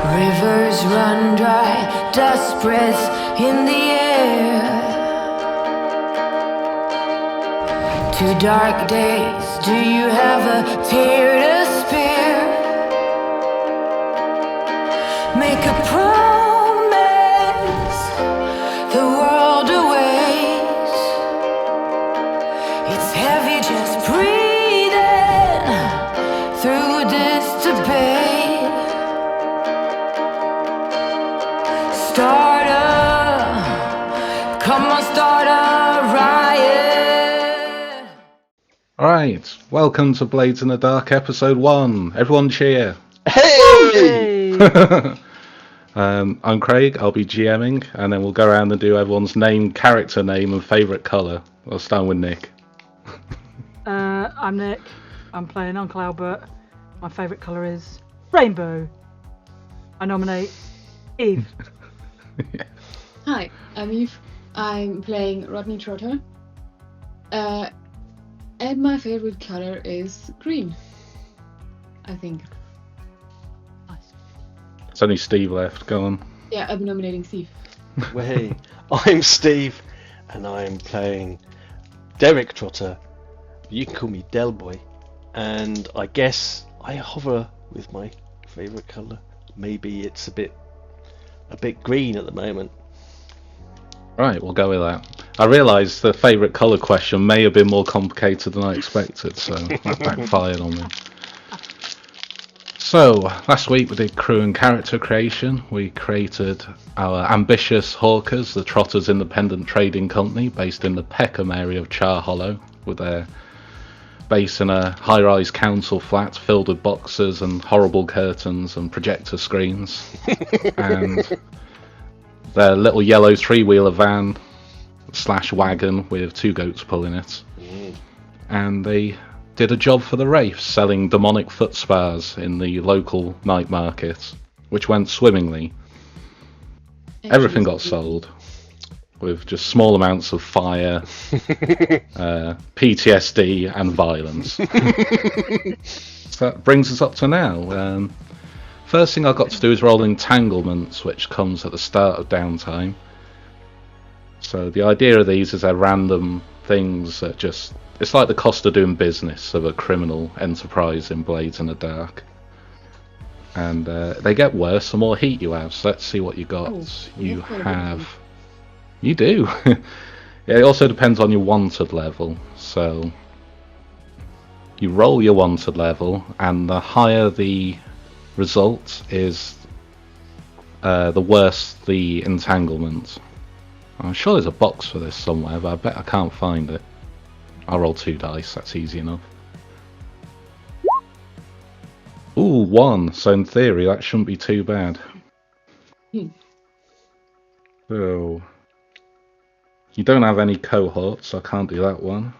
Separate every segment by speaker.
Speaker 1: Rivers run dry, dust breaths in the air. 2 dark days, do you have a tear to spare? Make a promise, the world awaits. It's heavy just breathing through this debate. Come on, start a riot.
Speaker 2: Alright, welcome to Blades in the Dark episode 1. Everyone cheer.
Speaker 3: Hey!
Speaker 2: I'm Craig, I'll be GMing, and then we'll go around and do everyone's name, character name, and favourite colour. I'll start with Nick.
Speaker 4: I'm Nick. I'm playing Uncle Albert. My favourite colour is rainbow. I nominate Eve.
Speaker 2: Yeah.
Speaker 5: Hi, I'm Eve. I'm playing Rodney Trotter. And my favorite color is green, I think.
Speaker 4: Nice.
Speaker 2: It's only Steve left, go on.
Speaker 5: Yeah, I'm nominating Steve.
Speaker 3: Well, hey, I'm Steve, and I'm playing Derek Trotter. You can call me Del Boy, and I guess I hover with my favourite colour. Maybe it's a bit green at the moment.
Speaker 2: Right, we'll go with that. I realised the favourite colour question may have been more complicated than I expected, so that backfired on me. So, last week we did crew and character creation. We created our ambitious hawkers, the Trotters Independent Trading Company, based in the Peckham area of Char Hollow, with their base in a high-rise council flat filled with boxes and horrible curtains and projector screens. And their little yellow 3-wheeler van / wagon with 2 goats pulling it. And they did a job for the Wraiths, selling demonic foot spas in the local Nightmarket, which went swimmingly. Everything got sold, with just small amounts of fire, PTSD and violence. So that brings us up to now. First thing I've got to do is roll entanglements, which comes at the start of Downtime. So the idea of these is they're random things that just... It's like the cost of doing business of a criminal enterprise in Blades in the Dark. And they get worse the more heat you have, so let's see what you got. You have... You do! Yeah, it also depends on your wanted level, so... You roll your wanted level, and the higher the result is, the worse the entanglement. I'm sure there's a box for this somewhere, but I bet I can't find it. I'll roll 2 dice, that's easy enough. Ooh, 1, so in theory that shouldn't be too bad. So, you don't have any cohorts, so I can't do that one.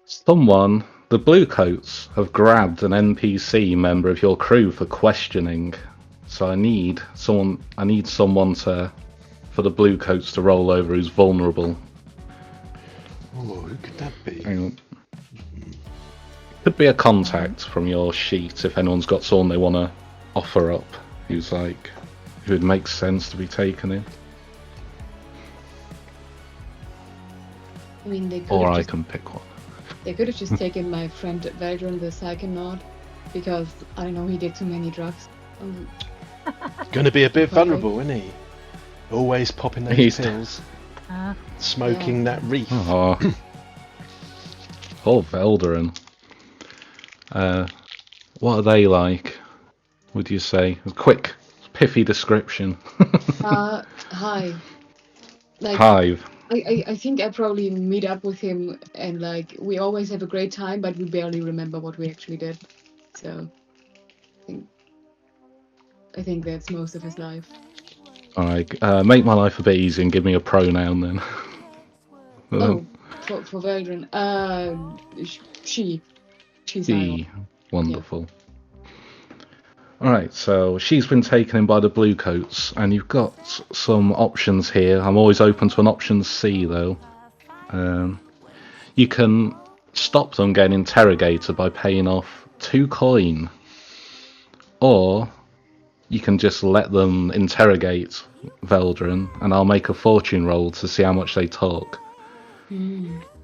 Speaker 2: Someone, the Bluecoats, have grabbed an NPC member of your crew for questioning. So I need someone to, for the Bluecoats to roll over who's vulnerable.
Speaker 3: Oh, who could that be?
Speaker 2: Hang on. Could be a contact from your sheet if anyone's got someone they want to offer up who's like, who would make sense to be taken in.
Speaker 5: I mean, they could
Speaker 2: Or
Speaker 5: have
Speaker 2: I
Speaker 5: just,
Speaker 2: can pick one.
Speaker 5: they could have just taken my friend Valdron the Psychonaut, because, I don't know, he did too many drugs.
Speaker 3: Gonna be a bit vulnerable, isn't he? Always popping those pills, smoking that reef.
Speaker 2: Oh, Velderin. What are they like? Would you say? A quick, pithy description.
Speaker 5: Hi. Like,
Speaker 2: Hive.
Speaker 5: I think I probably meet up with him and like we always have a great time, but we barely remember what we actually did. So I think that's most of his life.
Speaker 2: Alright, make my life a bit easy and give me a pronoun then.
Speaker 5: For Valdron, she's
Speaker 2: She. Wonderful. Alright, so she's been taken in by the Bluecoats, and you've got some options here. I'm always open to an option C, though. You can stop them getting interrogated by paying off 2 coin, or you can just let them interrogate Veldrin, and I'll make a fortune roll to see how much they talk.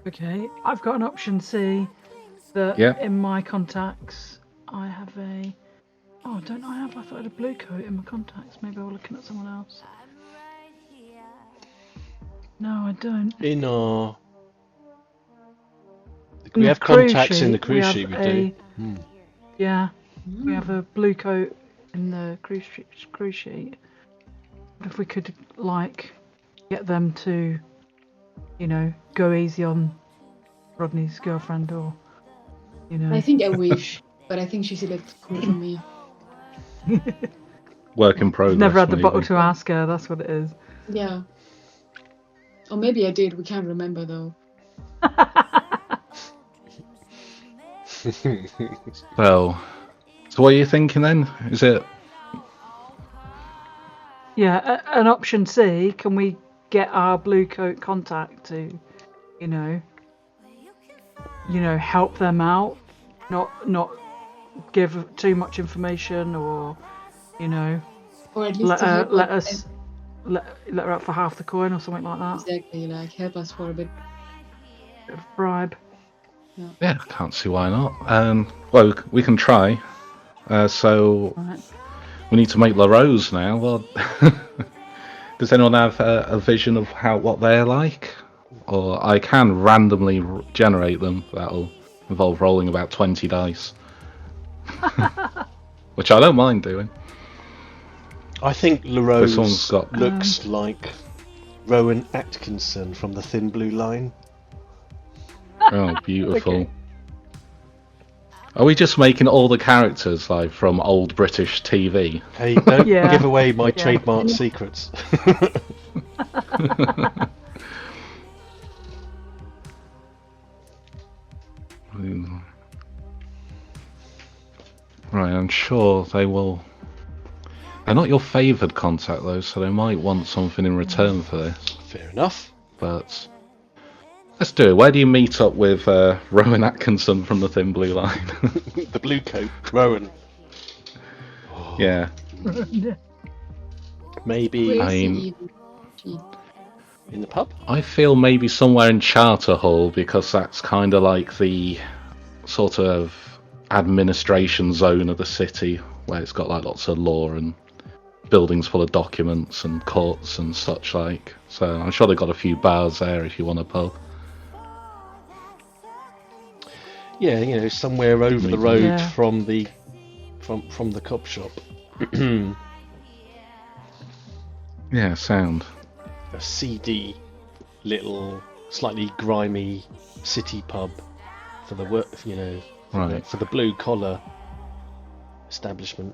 Speaker 4: Okay, I've got an option C that in my contacts I have a... Oh, don't I have? I thought I had a blue coat in my contacts. Maybe I was looking at someone else. No, I don't.
Speaker 3: In our... We have contacts in the cruise sheet, we do.
Speaker 4: Yeah, we have a blue coat in the cruise sheet. If we could, like, get them to, you know, go easy on Rodney's girlfriend, or, you know...
Speaker 5: I think I wish, but I think she's a little cool for me.
Speaker 2: Work in progress.
Speaker 4: Never had the
Speaker 2: maybe.
Speaker 4: bottle to ask her, that's what it is.
Speaker 5: Yeah. Or maybe I did, we can't remember though.
Speaker 2: Well, so what are you thinking then? Is it...
Speaker 4: Yeah, an option C, can we get our blue coat contact to, you know, help them out, not give too much information, or, you know,
Speaker 5: Or at least
Speaker 4: let
Speaker 5: to help
Speaker 4: her out for half the coin or something like that.
Speaker 5: Exactly, like help us for a bit.
Speaker 4: Bit of bribe.
Speaker 2: Yeah, I can't see why not. Well, we can try. So
Speaker 4: Right.
Speaker 2: we need to make La Rose now. Well, does anyone have a vision of what they're like? Or I can randomly generate them. That'll involve rolling about 20 dice. Which I don't mind doing.
Speaker 3: I think LaRose
Speaker 2: This one's got-
Speaker 3: looks like Rowan Atkinson from the Thin Blue Line.
Speaker 2: Oh, beautiful. Are we just making all the characters like from old British TV?
Speaker 3: Hey, don't
Speaker 4: Yeah.
Speaker 3: give away my
Speaker 4: Yeah.
Speaker 3: trademark secrets.
Speaker 2: Right, I'm sure they will. They're not your favoured contact though, so they might want something in return for this.
Speaker 3: Fair enough.
Speaker 2: But let's do it. Where do you meet up with Rowan Atkinson from the Thin Blue Line?
Speaker 3: The blue coat, Rowan.
Speaker 2: Yeah.
Speaker 3: Maybe
Speaker 2: I mean-
Speaker 3: in the pub?
Speaker 2: I feel maybe somewhere in Charter Hall, because that's kind of like the sort of administration zone of the city, where it's got like lots of law and buildings full of documents and courts and such like. So I'm sure they've got a few bars there if you want a pub.
Speaker 3: Yeah, you know, somewhere over the
Speaker 2: Maybe.
Speaker 3: road
Speaker 4: Yeah.
Speaker 3: from the cop shop.
Speaker 2: Yeah, sound.
Speaker 3: A seedy little, slightly grimy city pub for the work, you know,
Speaker 2: Right.
Speaker 3: for the blue collar establishment.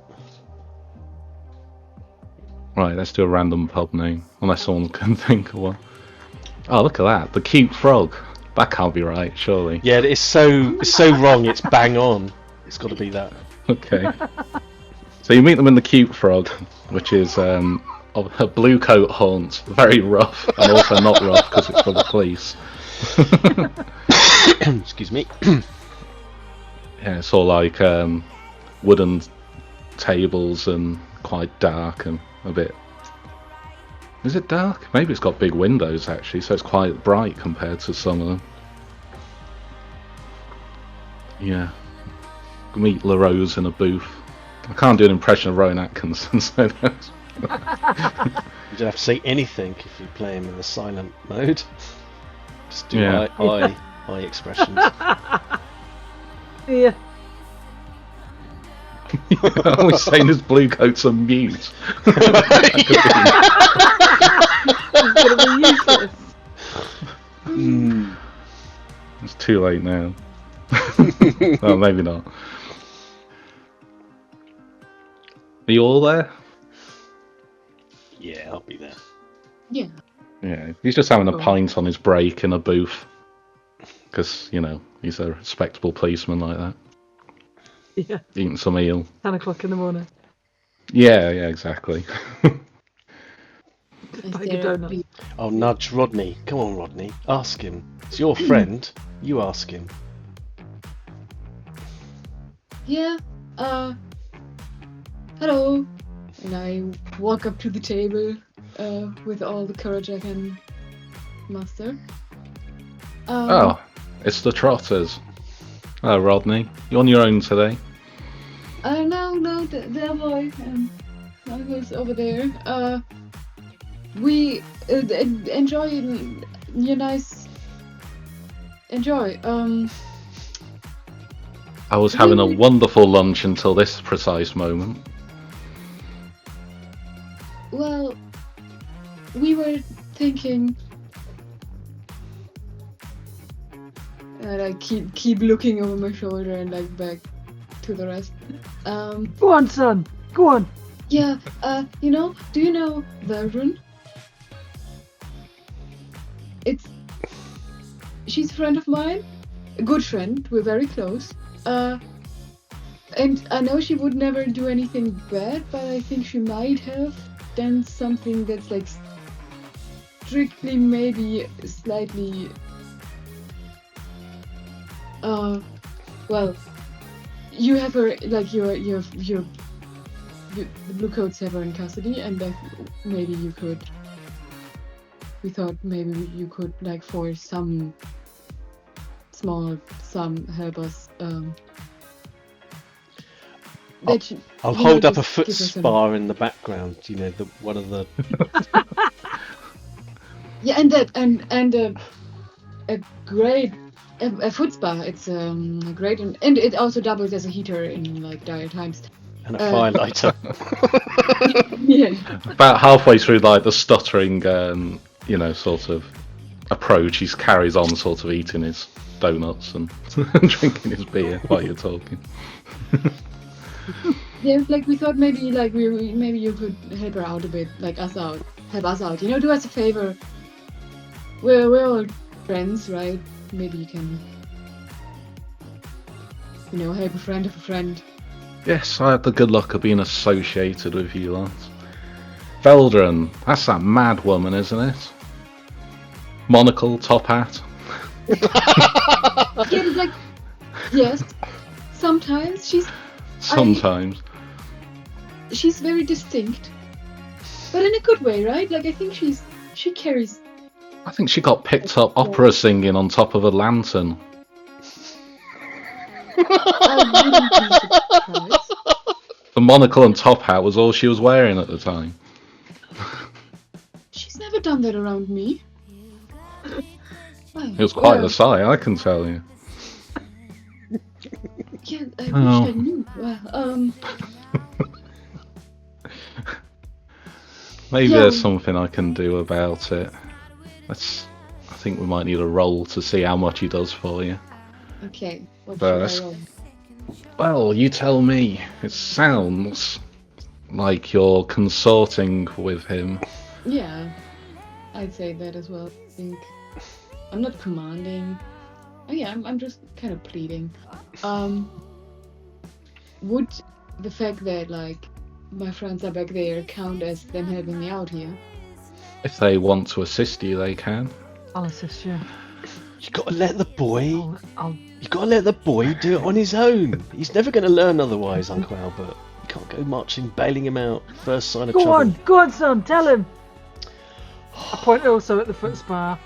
Speaker 2: Right, let's do a random pub name, unless someone can think of one. Oh, look at that. The Cute Frog. That can't be right, surely.
Speaker 3: Yeah, it's so wrong. It's bang on. It's got to be that.
Speaker 2: Okay. So you meet them in the Cute Frog, which is a blue coat haunt. Very rough, and also not rough because it's for the police.
Speaker 3: Excuse me.
Speaker 2: Yeah, it's all like wooden tables and quite dark and a bit... Is it dark? Maybe it's got big windows actually, so it's quite bright compared to some of them. Yeah. Meet LaRose in a booth. I can't do an impression of Rowan Atkinson, so that's...
Speaker 3: You don't have to say anything if you play him in the silent mode. Just do
Speaker 2: Yeah.
Speaker 3: eye expressions.
Speaker 4: Yeah.
Speaker 2: I'm always saying his blue coat's on mute.
Speaker 4: It's gonna be useless.
Speaker 2: It's too late now. Well, maybe not. Are you all there?
Speaker 3: Yeah, I'll be there.
Speaker 5: Yeah.
Speaker 2: Yeah, he's just having a
Speaker 4: Cool.
Speaker 2: pint on his break in a booth. Because, you know, he's a respectable policeman like that.
Speaker 4: Yeah.
Speaker 2: Eating some eel.
Speaker 4: 10 o'clock in the morning.
Speaker 2: Yeah, exactly.
Speaker 5: Is
Speaker 4: Bag of
Speaker 5: there a
Speaker 4: donuts.
Speaker 5: big-
Speaker 3: I'll nudge Rodney. Come on, Rodney. Ask him. It's your friend. You ask him.
Speaker 5: Yeah. Hello. And I walk up to the table with all the courage I can muster.
Speaker 2: Oh, it's the Trotters. Oh, Rodney, you on your own today?
Speaker 5: No, the boy. Who's over there? We enjoy your nice. Enjoy.
Speaker 2: I was having a wonderful lunch until this precise moment.
Speaker 5: Well, we were thinking. And I keep looking over my shoulder and like back to the rest.
Speaker 4: Go on, son. Go on.
Speaker 5: Yeah. Do you know Vernon? She's a friend of mine, a good friend. We're very close. And I know she would never do anything bad, but I think she might have done something that's like strictly, maybe slightly. Well, you have her like the blue coats have her in custody, and like maybe you could. We thought maybe you could like for some small sum help us.
Speaker 3: I'll hold up a
Speaker 5: just
Speaker 3: foot
Speaker 5: give her some-
Speaker 3: spa in the background. You know, one of the.
Speaker 5: Yeah, and a great a foot spa. It's great and it also doubles as a heater in like dire times.
Speaker 3: And a firelighter.
Speaker 5: Yeah.
Speaker 2: About halfway through, like the stuttering, sort of approach, he carries on, sort of eating his donuts and drinking his beer while you're talking.
Speaker 5: Yeah, like we thought maybe like maybe you could help her out a bit, like help us out. Do us a favor. We're all friends, right? Maybe you can, help a friend of a friend.
Speaker 2: Yes, I had the good luck of being associated with you lot. Veldren, that's that mad woman, isn't it? Monocle, top hat.
Speaker 5: Yeah, like yes. Sometimes
Speaker 2: Sometimes.
Speaker 5: she's very distinct, but in a good way, right? Like I think she carries.
Speaker 2: I think she got picked up opera singing on top of a lantern.
Speaker 5: I wouldn't be surprised.
Speaker 2: The monocle and top hat was all she was wearing at the time.
Speaker 5: She's never done that around me.
Speaker 2: It was quite the sight, I can tell you.
Speaker 5: Yeah, I
Speaker 2: Oh.
Speaker 5: wish I knew. Well,
Speaker 2: Maybe
Speaker 5: Yeah.
Speaker 2: there's something I can do about it. I think we might need a roll to see how much he does for you.
Speaker 5: okay. What
Speaker 2: But
Speaker 5: should I roll?
Speaker 2: Well, you tell me. It sounds like you're consorting with him.
Speaker 5: Yeah, I'd say that as well. I think I'm not commanding. Oh yeah, I'm just kind of pleading. Would the fact that like my friends are back there count as them helping me out here?
Speaker 2: If they want to assist you, they can.
Speaker 4: I'll assist you.
Speaker 3: You gotta let the boy.
Speaker 4: I'll
Speaker 3: You gotta let the boy do it on his own. He's never gonna learn otherwise, Uncle Albert. You can't go marching, bailing him out. First sign of trouble.
Speaker 4: go on, son. Tell him. I point also at the foot spa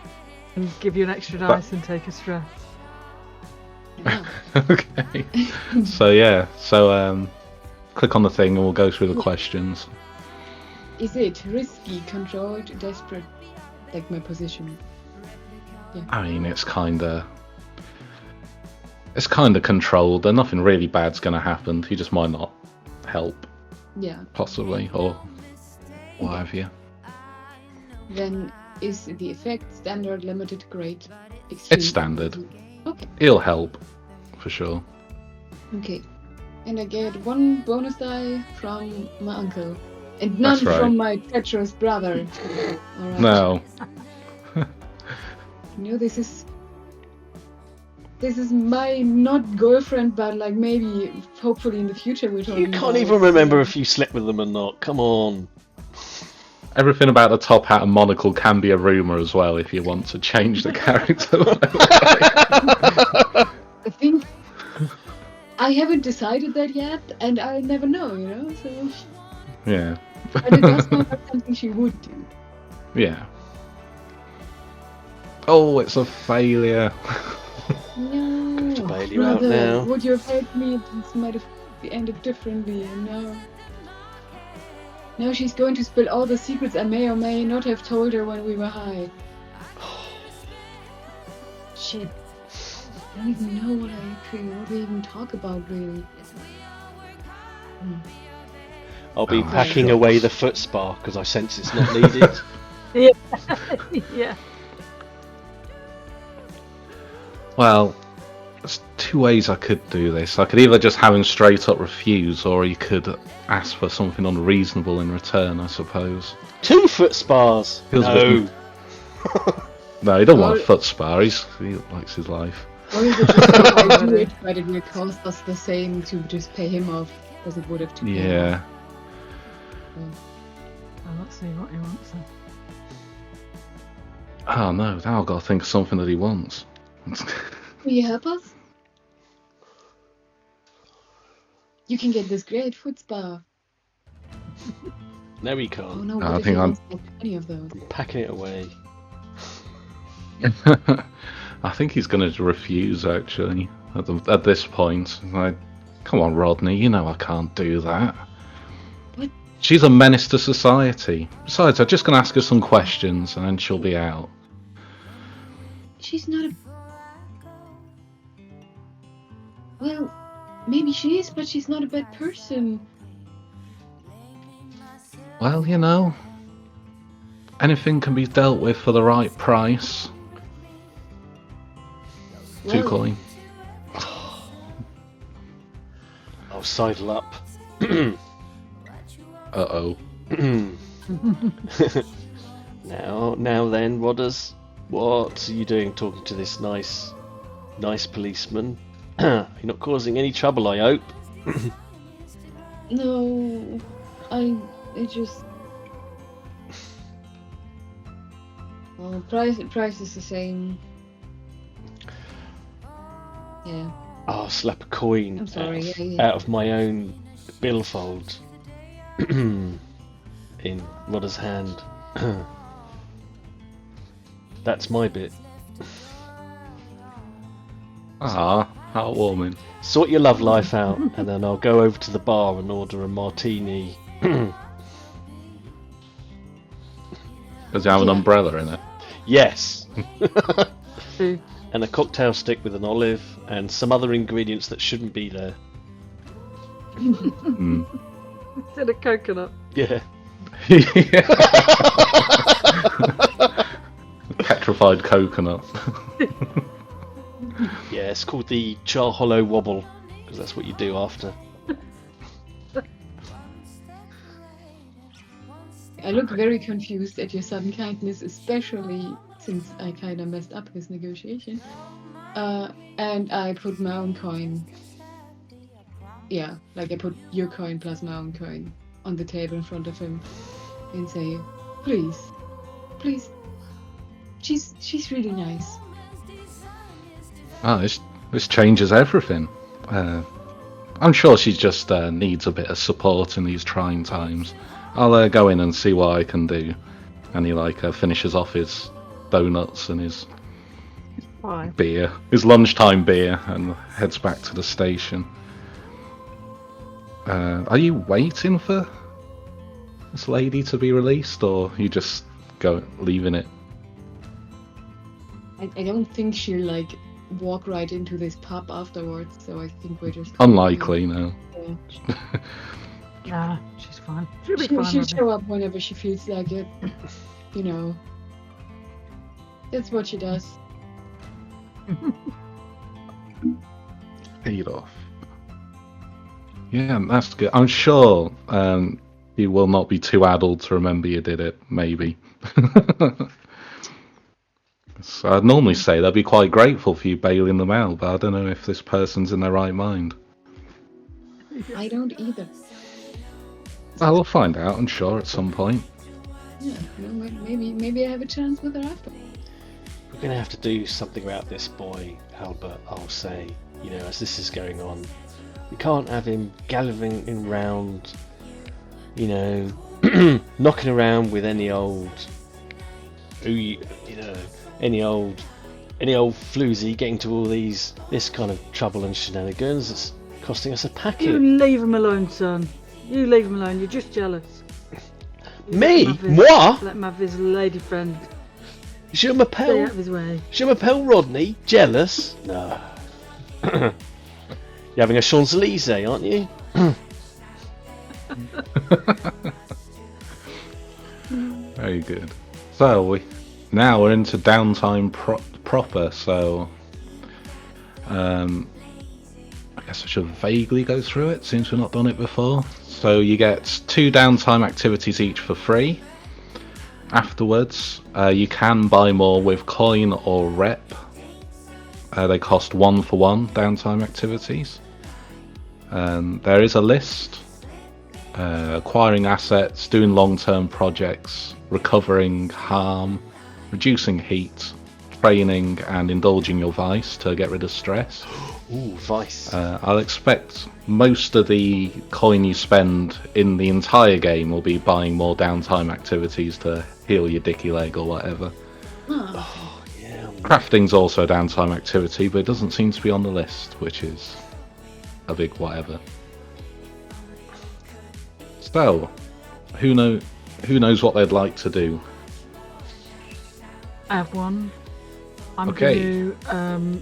Speaker 4: and give you an extra dice and take a stress.
Speaker 5: Yeah.
Speaker 2: Okay. So click on the thing and we'll go through the questions.
Speaker 5: Is it risky, controlled, desperate, like my position?
Speaker 2: I mean, it's kind of controlled. There's nothing really bad's going to happen. He just might not help,
Speaker 5: Yeah.
Speaker 2: possibly, or what have you.
Speaker 5: Then is the effect standard, limited, great, extreme?
Speaker 2: It's standard.
Speaker 5: Okay.
Speaker 2: He'll help, for sure.
Speaker 5: Okay. And I get one bonus die from my uncle. And none
Speaker 2: That's right.
Speaker 5: from my treacherous brother. Alright.
Speaker 2: No.
Speaker 5: This is This is my not girlfriend, but like maybe, hopefully in the future we're talking.
Speaker 3: You can't
Speaker 5: about,
Speaker 3: even remember
Speaker 5: so-
Speaker 3: if you slept with them or not. Come on.
Speaker 2: Everything about the top hat and monocle can be a rumour as well if you want to change the character.
Speaker 5: I think I haven't decided that yet, and I'll never know, you know. So,
Speaker 2: Yeah.
Speaker 5: but it does sound like something she would do.
Speaker 2: Yeah. Oh, it's a failure.
Speaker 5: No,
Speaker 3: to bail you out
Speaker 5: brother,
Speaker 3: now.
Speaker 5: would you have helped me? This might have ended differently. No. Now she's going to spill all the secrets I may or may not have told her when we were high. Shit. I don't even know what we even talk about, really.
Speaker 3: I'll be
Speaker 2: Oh my
Speaker 3: packing
Speaker 2: God.
Speaker 3: away the foot spa because I sense it's not needed.
Speaker 4: Yeah.
Speaker 2: Well, there's two ways I could do this. I could either just have him straight up refuse, or he could ask for something unreasonable in return, I suppose.
Speaker 3: 2 foot spas.
Speaker 2: Feels a
Speaker 3: No.
Speaker 2: bit- No, he don't want a
Speaker 5: Well-
Speaker 2: foot spa. He likes his life.
Speaker 5: Or is it just that I do it, but it will cost us the same to just pay him off as it would have to pay him
Speaker 2: Yeah.
Speaker 5: off.
Speaker 4: Well, let's see what he wants then.
Speaker 2: Oh no, now I've got to think of something that he wants.
Speaker 5: Will you help us? You can get this great foot spa.
Speaker 3: No, we
Speaker 5: Oh
Speaker 3: can't.
Speaker 5: no,
Speaker 2: I
Speaker 5: what if
Speaker 2: think
Speaker 5: he
Speaker 2: I'm-
Speaker 5: wants like 20 of those?
Speaker 3: I'm packing it away.
Speaker 2: I think he's going to refuse, actually, at this point. Like, come on, Rodney, you know I can't do that.
Speaker 5: What?
Speaker 2: She's a menace to society. Besides, I'm just going to ask her some questions, and then she'll be out.
Speaker 5: She's not a... Well, maybe she is, but she's not a bad person.
Speaker 2: Well, you know, anything can be dealt with for the right price. Two
Speaker 5: Well,
Speaker 2: coin.
Speaker 3: I'll sidle up.
Speaker 2: Uh-oh.
Speaker 3: Now then, what are you doing talking to this nice policeman? You're not causing any trouble, I hope.
Speaker 5: No, it just... Well, price is the same. Yeah.
Speaker 3: I'll slap a coin
Speaker 5: I'm sorry,
Speaker 3: out,
Speaker 5: yeah.
Speaker 3: out of my own billfold in Rodder's hand. That's my bit.
Speaker 2: Ah, heartwarming.
Speaker 3: Sort your love life out, and then I'll go over to the bar and order a martini.
Speaker 2: Does it have an
Speaker 5: Yeah.
Speaker 2: umbrella in it?
Speaker 3: Yes!
Speaker 4: Two.
Speaker 3: And a cocktail stick with an olive, and some other ingredients that shouldn't be there.
Speaker 2: Hmm.
Speaker 4: Instead of coconut.
Speaker 3: Yeah.
Speaker 2: Petrified coconut.
Speaker 3: Yeah, it's called the Char Hollow Wobble, because that's what you do after.
Speaker 5: I look very confused at your sudden kindness, especially since I kind of messed up his negotiation. And I put my own coin. Yeah, like I put your coin plus my own coin on the table in front of him and say, please, she's really nice.
Speaker 2: Ah, this changes everything. I'm sure she just needs a bit of support in these trying times. I'll go in and see what I can do. And he finishes off his donuts and his
Speaker 4: Why?
Speaker 2: beer, his lunchtime beer, and heads back to the station. Are you waiting for this lady to be released, or you just leaving it?
Speaker 5: I don't think she'll like walk right into this pub afterwards, so I think we're just
Speaker 2: Unlikely, no.
Speaker 5: Yeah.
Speaker 4: Nah, she's fine. She'll be
Speaker 5: She'll
Speaker 4: fine.
Speaker 5: show up whenever she feels like it. You know. That's what she does.
Speaker 2: Paid off. Yeah, that's good. I'm sure you will not be too addled to remember you did it, maybe. So I'd normally say they'd be quite grateful for you bailing them out, but I don't know if this person's in their right mind.
Speaker 5: I don't either.
Speaker 2: Well, we'll find out, I'm sure, at some point.
Speaker 5: Yeah, maybe I have a chance with her after.
Speaker 3: We're going to have to do something about this boy, Albert, I'll say, as this is going on. We can't have him gallivanting around, knocking around with any old, any old floozy, getting to all this kind of trouble and shenanigans. It's costing us a packet.
Speaker 4: You leave him alone, son. You leave him alone. You're just jealous.
Speaker 3: Me? Moi?
Speaker 4: Let him have his lady friend.
Speaker 3: Je
Speaker 4: Stay
Speaker 3: m'appelle.
Speaker 4: out of his way.
Speaker 3: Je m'appelle Rodney. Jealous? No. You're having a Champs-Elysees, aren't you?
Speaker 2: Very good. So we're into downtime proper. So I guess I should vaguely go through it since we've not done it before. So you get 2 downtime activities each for free. Afterwards, you can buy more with coin or rep. They cost 1-for-1 downtime activities. There is a list. Acquiring assets, doing long-term projects, recovering harm, reducing heat, training and indulging your vice to get rid of stress.
Speaker 3: Ooh, vice.
Speaker 2: I'll expect most of the coin you spend in the entire game will be buying more downtime activities to heal your dicky leg or whatever.
Speaker 3: Oh, yeah.
Speaker 2: Crafting's also a downtime activity, but it doesn't seem to be on the list, which is a big whatever. So, who knows what they'd like to do?
Speaker 4: I have one. I'm
Speaker 2: Okay.
Speaker 4: going to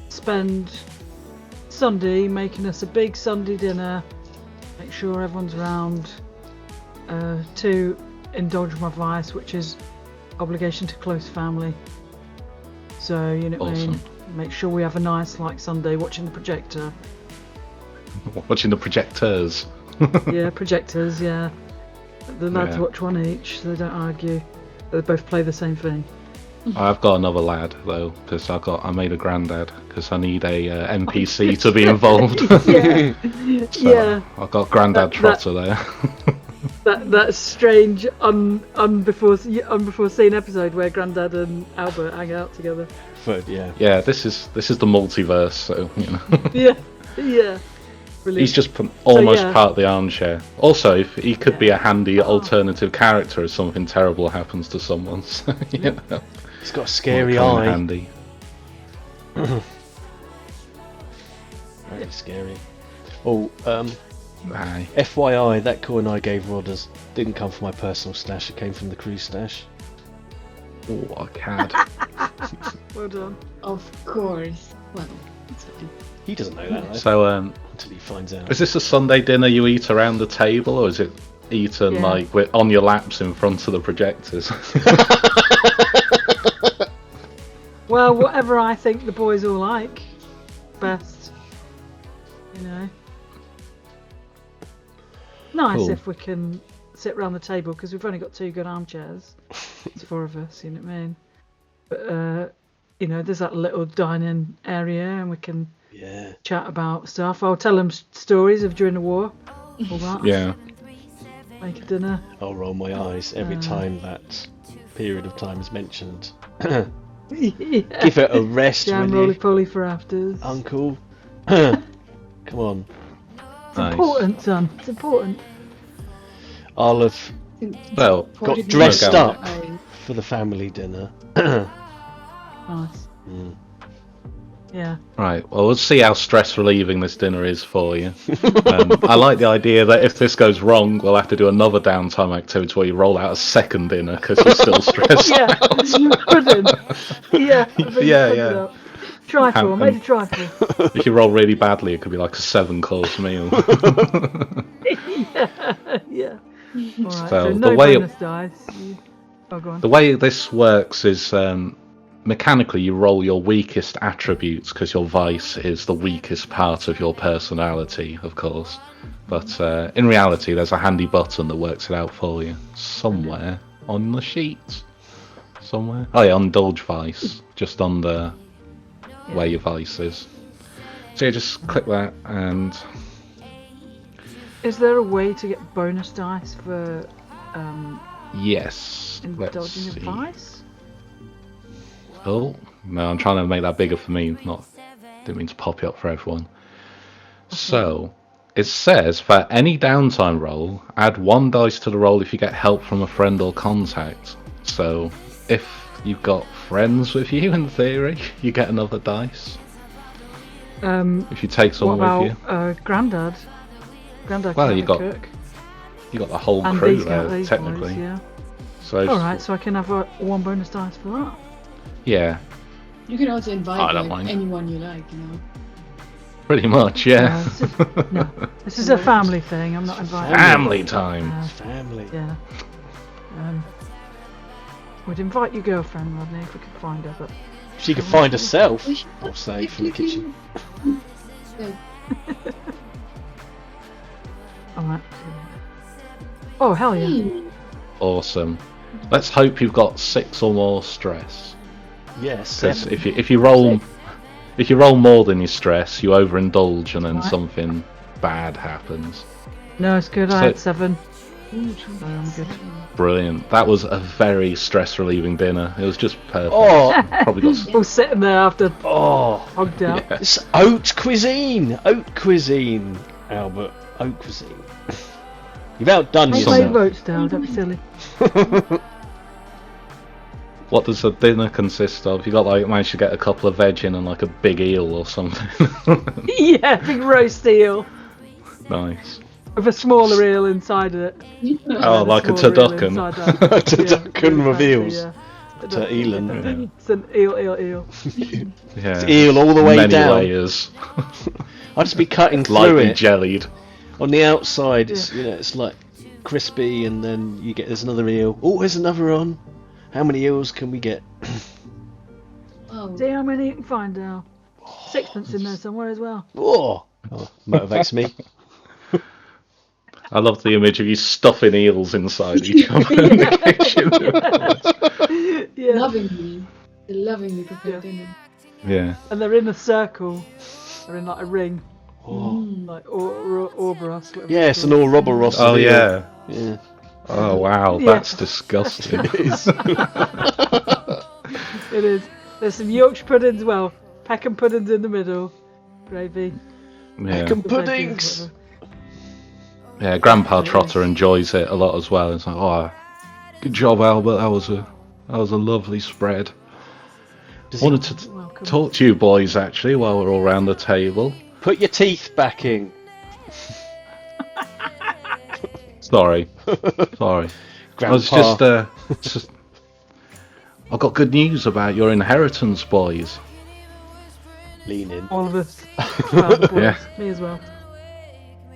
Speaker 4: spend Sunday making us a big Sunday dinner. Make sure everyone's around. To indulge my vice, which is obligation to close family. So, you know what I mean?
Speaker 2: Awesome.
Speaker 4: Make sure we have a nice Sunday watching the projector.
Speaker 2: Watching the projectors.
Speaker 4: Yeah, projectors, yeah. The lads
Speaker 2: Yeah.
Speaker 4: watch one each, so they don't argue. They both play the same thing.
Speaker 2: I've got another lad though, because I made a Grandad because I need a NPC to be involved.
Speaker 4: Yeah,
Speaker 2: So
Speaker 4: yeah.
Speaker 2: I've got Grandad Trotter there.
Speaker 4: That's strange. Before seen episode where Grandad and Albert hang out together.
Speaker 3: But yeah.
Speaker 2: Yeah, this is the multiverse, so
Speaker 4: Yeah, yeah. Brilliant.
Speaker 2: he's just almost
Speaker 4: yeah.
Speaker 2: part of the armchair. Also, if he could be a handy alternative character if something terrible happens to someone. So,
Speaker 3: He's got a scary
Speaker 2: might come in
Speaker 3: eye.
Speaker 2: handy.
Speaker 3: That is scary. Oh,
Speaker 2: Aye.
Speaker 3: FYI, that coin I gave Rodders didn't come from my personal stash, it came from the crew stash.
Speaker 2: Oh, what a cad.
Speaker 4: Well done.
Speaker 5: Of course. Well, it's fine.
Speaker 3: He doesn't know that, though,
Speaker 2: So,
Speaker 3: until he finds out.
Speaker 2: is this a Sunday dinner you eat around the table, or is it eaten
Speaker 4: Yeah.
Speaker 2: like on your laps in front of the projectors?
Speaker 4: Well, whatever I think the boys all like best. Nice
Speaker 2: Cool.
Speaker 4: if we can sit round the table because we've only got 2 good armchairs. It's 4 of us, you know what I mean? But there's that little dining area and we can
Speaker 3: Yeah.
Speaker 4: chat about stuff. I'll tell them stories of during the war, all that.
Speaker 2: Yeah.
Speaker 4: Make a dinner.
Speaker 3: I'll roll my eyes every time that period of time is mentioned.
Speaker 4: Yeah.
Speaker 3: Give it a rest,
Speaker 4: Jam
Speaker 3: will you,
Speaker 4: roly-poly for afters.
Speaker 3: Uncle? Come on.
Speaker 4: It's important, son. It's important.
Speaker 3: I'll have
Speaker 2: Well,
Speaker 3: got
Speaker 5: Important
Speaker 3: dressed
Speaker 2: to go.
Speaker 3: up
Speaker 5: I-
Speaker 3: for the family dinner.
Speaker 4: Nice. Yeah.
Speaker 2: right. Well, we'll see how stress relieving this dinner is for you. I like the idea that if this goes wrong, we'll have to do another downtime activity where you roll out a second dinner because you're still stressed.
Speaker 4: Yeah. Pudding. Yeah.
Speaker 2: Yeah.
Speaker 4: Trifle. I made a trifle.
Speaker 2: If you roll really badly, it could be like a 7-course meal.
Speaker 4: Yeah. All right.
Speaker 2: So
Speaker 4: So
Speaker 2: the
Speaker 4: no
Speaker 2: way-
Speaker 4: bonus dice. Oh, go on.
Speaker 2: The way this works is mechanically you roll your weakest attributes because your vice is the weakest part of your personality, of course. But in reality, there's a handy button that works it out for you somewhere on the sheet. somewhere. Oh yeah, indulge vice, just under where your vice is. So yeah, just click that, and
Speaker 4: Is there a way to get bonus dice for
Speaker 2: yes. Let's
Speaker 4: indulging
Speaker 2: see.
Speaker 4: in vice?
Speaker 2: Oh no, I'm trying to make that bigger for me. Didn't mean to pop it up for everyone. So it says for any downtime roll, add 1 dice to the roll if you get help from a friend or contact. So if you've got friends with you, in theory, you get another dice. If you take someone
Speaker 4: what
Speaker 2: with you,
Speaker 4: about Grandad? Grandad
Speaker 2: Well,
Speaker 4: can
Speaker 2: you
Speaker 4: have
Speaker 2: got
Speaker 4: a cook.
Speaker 2: you got the whole
Speaker 4: And
Speaker 2: crew
Speaker 4: these
Speaker 2: there
Speaker 4: guys,
Speaker 2: technically.
Speaker 4: yeah.
Speaker 2: So
Speaker 4: Alright, so I can have 1 bonus dice for that.
Speaker 2: yeah,
Speaker 5: You can also invite
Speaker 2: I don't mind.
Speaker 5: anyone you like, you know.
Speaker 2: pretty much, yeah.
Speaker 4: This is a family thing. I'm not inviting.
Speaker 2: Family time.
Speaker 3: Family.
Speaker 4: Yeah. We'd invite your girlfriend, Rodney, if we could find her, but
Speaker 3: She could find herself,
Speaker 5: We should
Speaker 3: or say,
Speaker 5: if
Speaker 3: from the
Speaker 5: you
Speaker 3: kitchen.
Speaker 5: can-
Speaker 4: alright. Oh hell yeah!
Speaker 5: Hmm.
Speaker 2: Awesome. Let's hope you've got 6 or more stress.
Speaker 3: Yes.
Speaker 2: Because if you roll more than your stress, you overindulge and then
Speaker 4: Right.
Speaker 2: something bad happens.
Speaker 4: No, it's good. I
Speaker 2: So-
Speaker 4: had 7. So I'm good.
Speaker 2: Brilliant. That was a very stress relieving dinner. It was just perfect.
Speaker 3: Oh,
Speaker 2: Probably got
Speaker 4: All sitting there after
Speaker 3: oh.
Speaker 4: hogged out.
Speaker 2: yeah.
Speaker 3: It's haute cuisine. Haute cuisine, Albert. Haute cuisine. You've outdone
Speaker 4: Make
Speaker 2: Some-
Speaker 4: late
Speaker 3: yourself.
Speaker 4: votes down. Don't be silly.
Speaker 2: What does the dinner consist of? You got like managed to get a couple of veg in and like a big eel or something.
Speaker 4: Yeah, big roast eel
Speaker 2: Nice.
Speaker 4: with a smaller eel inside of it.
Speaker 2: Oh, like a
Speaker 4: smaller eel
Speaker 2: turducken.
Speaker 4: inside that.
Speaker 3: Turducken with
Speaker 4: fancy,
Speaker 3: eels.
Speaker 4: yeah.
Speaker 3: To Elan.
Speaker 2: Yeah.
Speaker 4: It's an eel.
Speaker 2: Yeah.
Speaker 3: It's eel all the way
Speaker 2: Many
Speaker 3: down.
Speaker 2: layers.
Speaker 3: I'd just be cutting through
Speaker 2: Lightly
Speaker 3: it.
Speaker 2: jellied.
Speaker 3: On the outside, it's,
Speaker 4: Yeah.
Speaker 3: it's like crispy, and then you get there's another eel. Oh, there's another on. How many eels can we get?
Speaker 5: Oh.
Speaker 4: See how many you can find now. Sixpence in there somewhere as well.
Speaker 3: Oh, motivates me.
Speaker 2: I love the image of you stuffing eels inside each other in the kitchen.
Speaker 4: Yeah.
Speaker 5: Lovingly prepared
Speaker 4: Yeah.
Speaker 5: dinner.
Speaker 2: Yeah.
Speaker 4: And they're in a circle. They're in like a ring.
Speaker 3: Oh.
Speaker 4: Like Ouroboros. whatever
Speaker 3: Yeah, it's an
Speaker 4: called.
Speaker 3: Ouroboros.
Speaker 2: Oh
Speaker 3: eel.
Speaker 2: yeah.
Speaker 3: Yeah.
Speaker 2: Oh wow,
Speaker 4: Yeah.
Speaker 2: that's disgusting.
Speaker 3: It is.
Speaker 4: It is. There's some Yorkshire puddings, well, Peckham puddings in the middle. Gravy.
Speaker 2: Yeah.
Speaker 3: Peckham
Speaker 4: the veggies,
Speaker 3: puddings.
Speaker 4: whatever.
Speaker 2: Yeah, Grandpa Trotter enjoys it a lot as well. It's like, oh, good job, Albert. That was a lovely spread.
Speaker 3: Does
Speaker 2: Wanted
Speaker 3: he
Speaker 2: to
Speaker 4: Welcome.
Speaker 2: talk to you boys actually while we're all round the table.
Speaker 3: put your teeth back in?
Speaker 2: Sorry. I was
Speaker 3: Grandpa.
Speaker 2: just I've got good news about your inheritance, boys.
Speaker 3: Lean in.
Speaker 4: All of us. Well, the boys,
Speaker 2: Yeah.
Speaker 4: Me as well.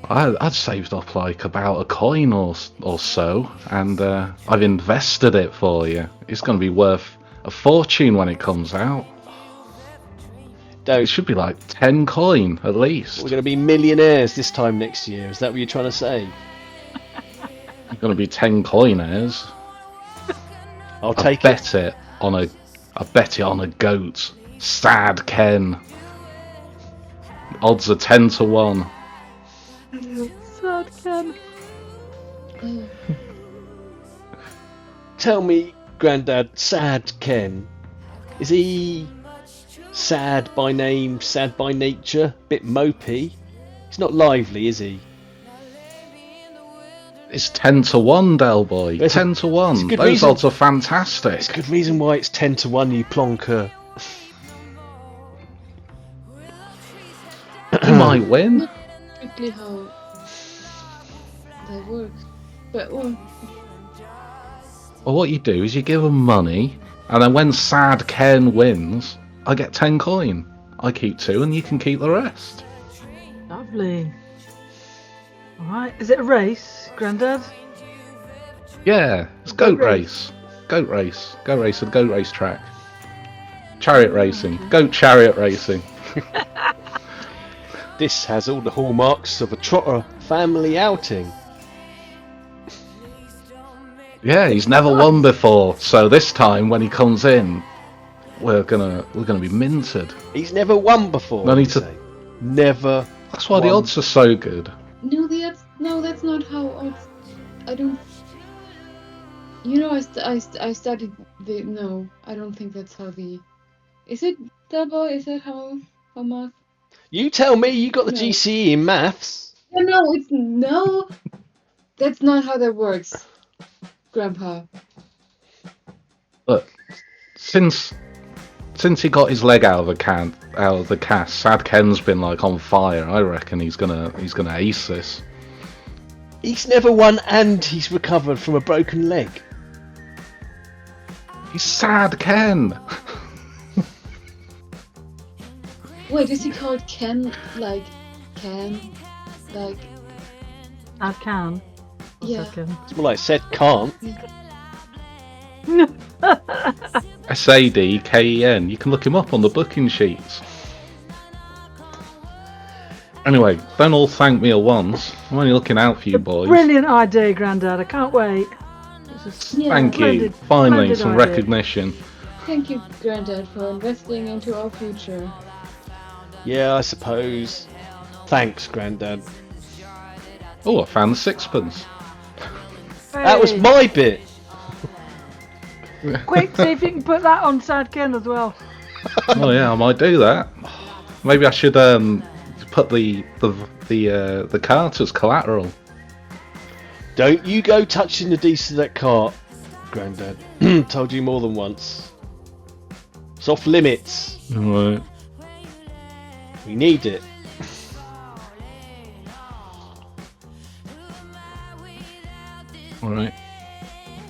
Speaker 2: I'd saved up like about a coin or so, and I've invested it for you. It's going to be worth a fortune when it comes out. It
Speaker 3: Don't.
Speaker 2: should be like 10 coin at least.
Speaker 3: We're going to be millionaires this time next year. Is that what you're trying to say?
Speaker 2: Going to be 10 coinaires.
Speaker 3: I'll
Speaker 2: I
Speaker 3: take it.
Speaker 2: bet it on a goat. Sad Ken. Odds are 10 to 1.
Speaker 4: Sad Ken.
Speaker 3: Tell me, Grandad, sad Ken, is he sad by name, sad by nature, bit mopey? He's not lively, is he?
Speaker 2: It's 10 to 1, Del Boy.
Speaker 3: It's a-
Speaker 2: 10 to
Speaker 3: it's a
Speaker 2: 1.
Speaker 3: good
Speaker 2: Those
Speaker 3: reason.
Speaker 2: odds are fantastic.
Speaker 3: It's a good reason why it's 10 to 1, you plonker.
Speaker 2: You might win.
Speaker 5: Strictly how that works. But well,
Speaker 2: Well, what you do is you give them money, and then when Sad Ken wins, I get 10 coin. I keep 2, and you can keep the rest.
Speaker 4: Lovely. Alright, is it a race, Grandad?
Speaker 2: Yeah, it's goat race. Goat race. Go race at goat race track. Chariot racing. Goat chariot racing.
Speaker 3: This has all the hallmarks of a Trotter family outing.
Speaker 2: Yeah, he's never won before, so this time when he comes in, we're gonna be minted.
Speaker 3: He's never won before.
Speaker 2: No need
Speaker 3: you
Speaker 2: to-
Speaker 3: say. Never.
Speaker 2: That's why the
Speaker 3: won.
Speaker 2: odds are so good.
Speaker 5: No, that's not how odds. I don't. You know, I studied the. No, I don't think that's how the. Is it double? Is that how math?
Speaker 3: You tell me. You got the
Speaker 5: No.
Speaker 3: GCE in maths.
Speaker 5: No, it's no. That's not how that works, Grandpa.
Speaker 2: But since he got his leg out of the cast, Sad Ken's been like on fire. I reckon he's gonna ace this.
Speaker 3: He's never won, and he's recovered from a broken leg.
Speaker 2: He's Sad Ken.
Speaker 5: Wait, is he called Ken? Like Ken? Like
Speaker 4: I can.
Speaker 5: yeah.
Speaker 3: It's more like said can't.
Speaker 2: SADKEN. You can look him up on the booking sheets. Anyway, don't all thank me at once. I'm only looking out for you boys.
Speaker 4: Brilliant idea, Grandad. I can't wait. This is
Speaker 5: Yeah.
Speaker 2: Thank you.
Speaker 4: splendid-
Speaker 2: Finally,
Speaker 4: splendid
Speaker 2: some
Speaker 4: idea.
Speaker 2: recognition.
Speaker 5: Thank you, Grandad, for investing into our future.
Speaker 3: Yeah, I suppose. Thanks, Grandad.
Speaker 2: Oh, I found the sixpence.
Speaker 3: That was
Speaker 4: Hey,
Speaker 3: my bit.
Speaker 4: Quick, see if you can put that on Sad Ken as well.
Speaker 2: Oh yeah, I might do that. Maybe I should put the cart as collateral.
Speaker 3: Don't you go touching the deeds of that cart, Grandad. Told you more than once. It's off limits.
Speaker 2: Right.
Speaker 3: We need it.
Speaker 2: Alright.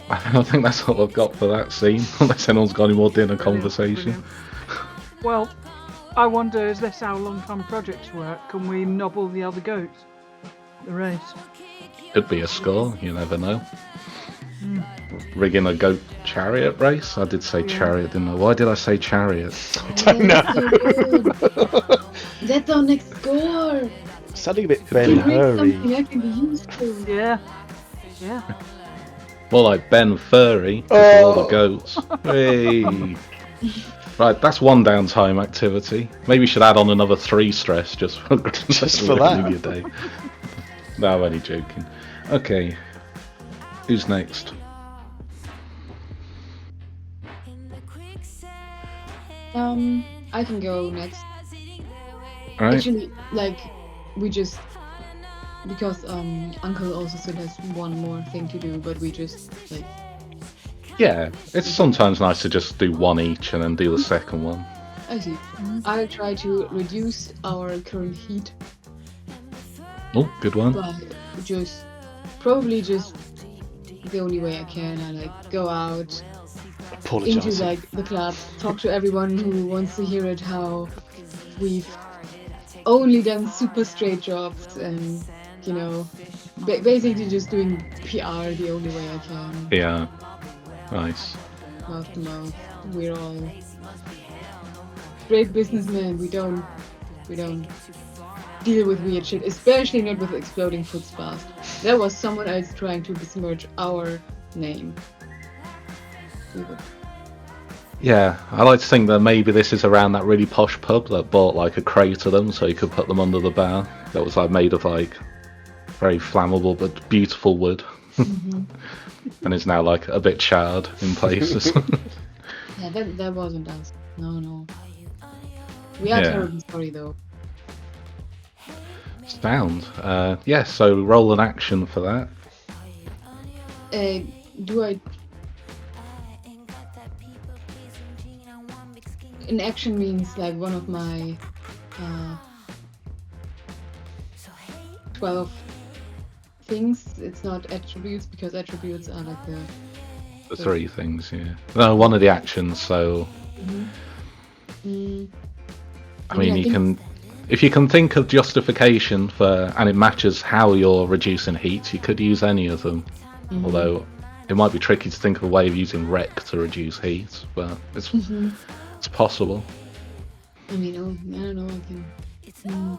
Speaker 2: I think that's all I've got for that scene, unless anyone's got any more dinner conversation.
Speaker 4: Brilliant. Well, I wonder, is this how long-term projects work? Can we nobble the other goats? The race.
Speaker 2: Could be a score, you never know. Rigging a goat chariot race? I did say chariot, didn't I? Why did I say chariot?
Speaker 3: Don't know.
Speaker 5: That's our next score.
Speaker 3: Something a bit Ben
Speaker 5: Give me something
Speaker 3: Hurry.
Speaker 5: I can be used to.
Speaker 4: Yeah. Yeah.
Speaker 2: More like Ben Furry, with all the goats. Hey. Right, that's one downtime activity. Maybe you should add on another 3 stress just for,
Speaker 3: Just for that.
Speaker 2: your day. No, I'm only joking. Okay, who's next?
Speaker 5: I can go next.
Speaker 2: Right.
Speaker 5: Actually, like, we just because Uncle also still has one more thing to do, but we just like
Speaker 2: Yeah, it's sometimes nice to just do one each and then do the second one.
Speaker 5: I see. I'll try to reduce our current heat
Speaker 2: Oh, good one.
Speaker 5: by just probably just the only way I can. I like go out into
Speaker 3: Apologise.
Speaker 5: like the club, talk to everyone who wants to hear it. How we've only done super straight jobs and you know basically just doing PR the only way I can.
Speaker 2: Yeah, nice.
Speaker 5: Mouth to mouth. We're all great businessmen. We don't deal with weird shit, especially not with exploding foot spas. There was someone else trying to besmirch our name. We would.
Speaker 2: Yeah, I like to think that maybe this is around that really posh pub that bought like a crate of them so you could put them under the bar. That was like made of like very flammable but beautiful wood. And is now like a bit charred in places.
Speaker 5: Yeah, that wasn't us. No. We are
Speaker 2: Yeah.
Speaker 5: terribly sorry though.
Speaker 2: Sound. Yeah, so roll an action for that.
Speaker 5: Do I? An action means like one of my 12 things. It's not attributes because attributes are like
Speaker 2: The 3 things, yeah. No, one of the actions, so
Speaker 5: Mm,
Speaker 2: I mean
Speaker 5: I
Speaker 2: you
Speaker 5: think-
Speaker 2: can if you can think of justification for and it matches how you're reducing heat, you could use any of them. Although it might be tricky to think of a way of using rec to reduce heat, but it's possible.
Speaker 5: I mean, I don't know. I can.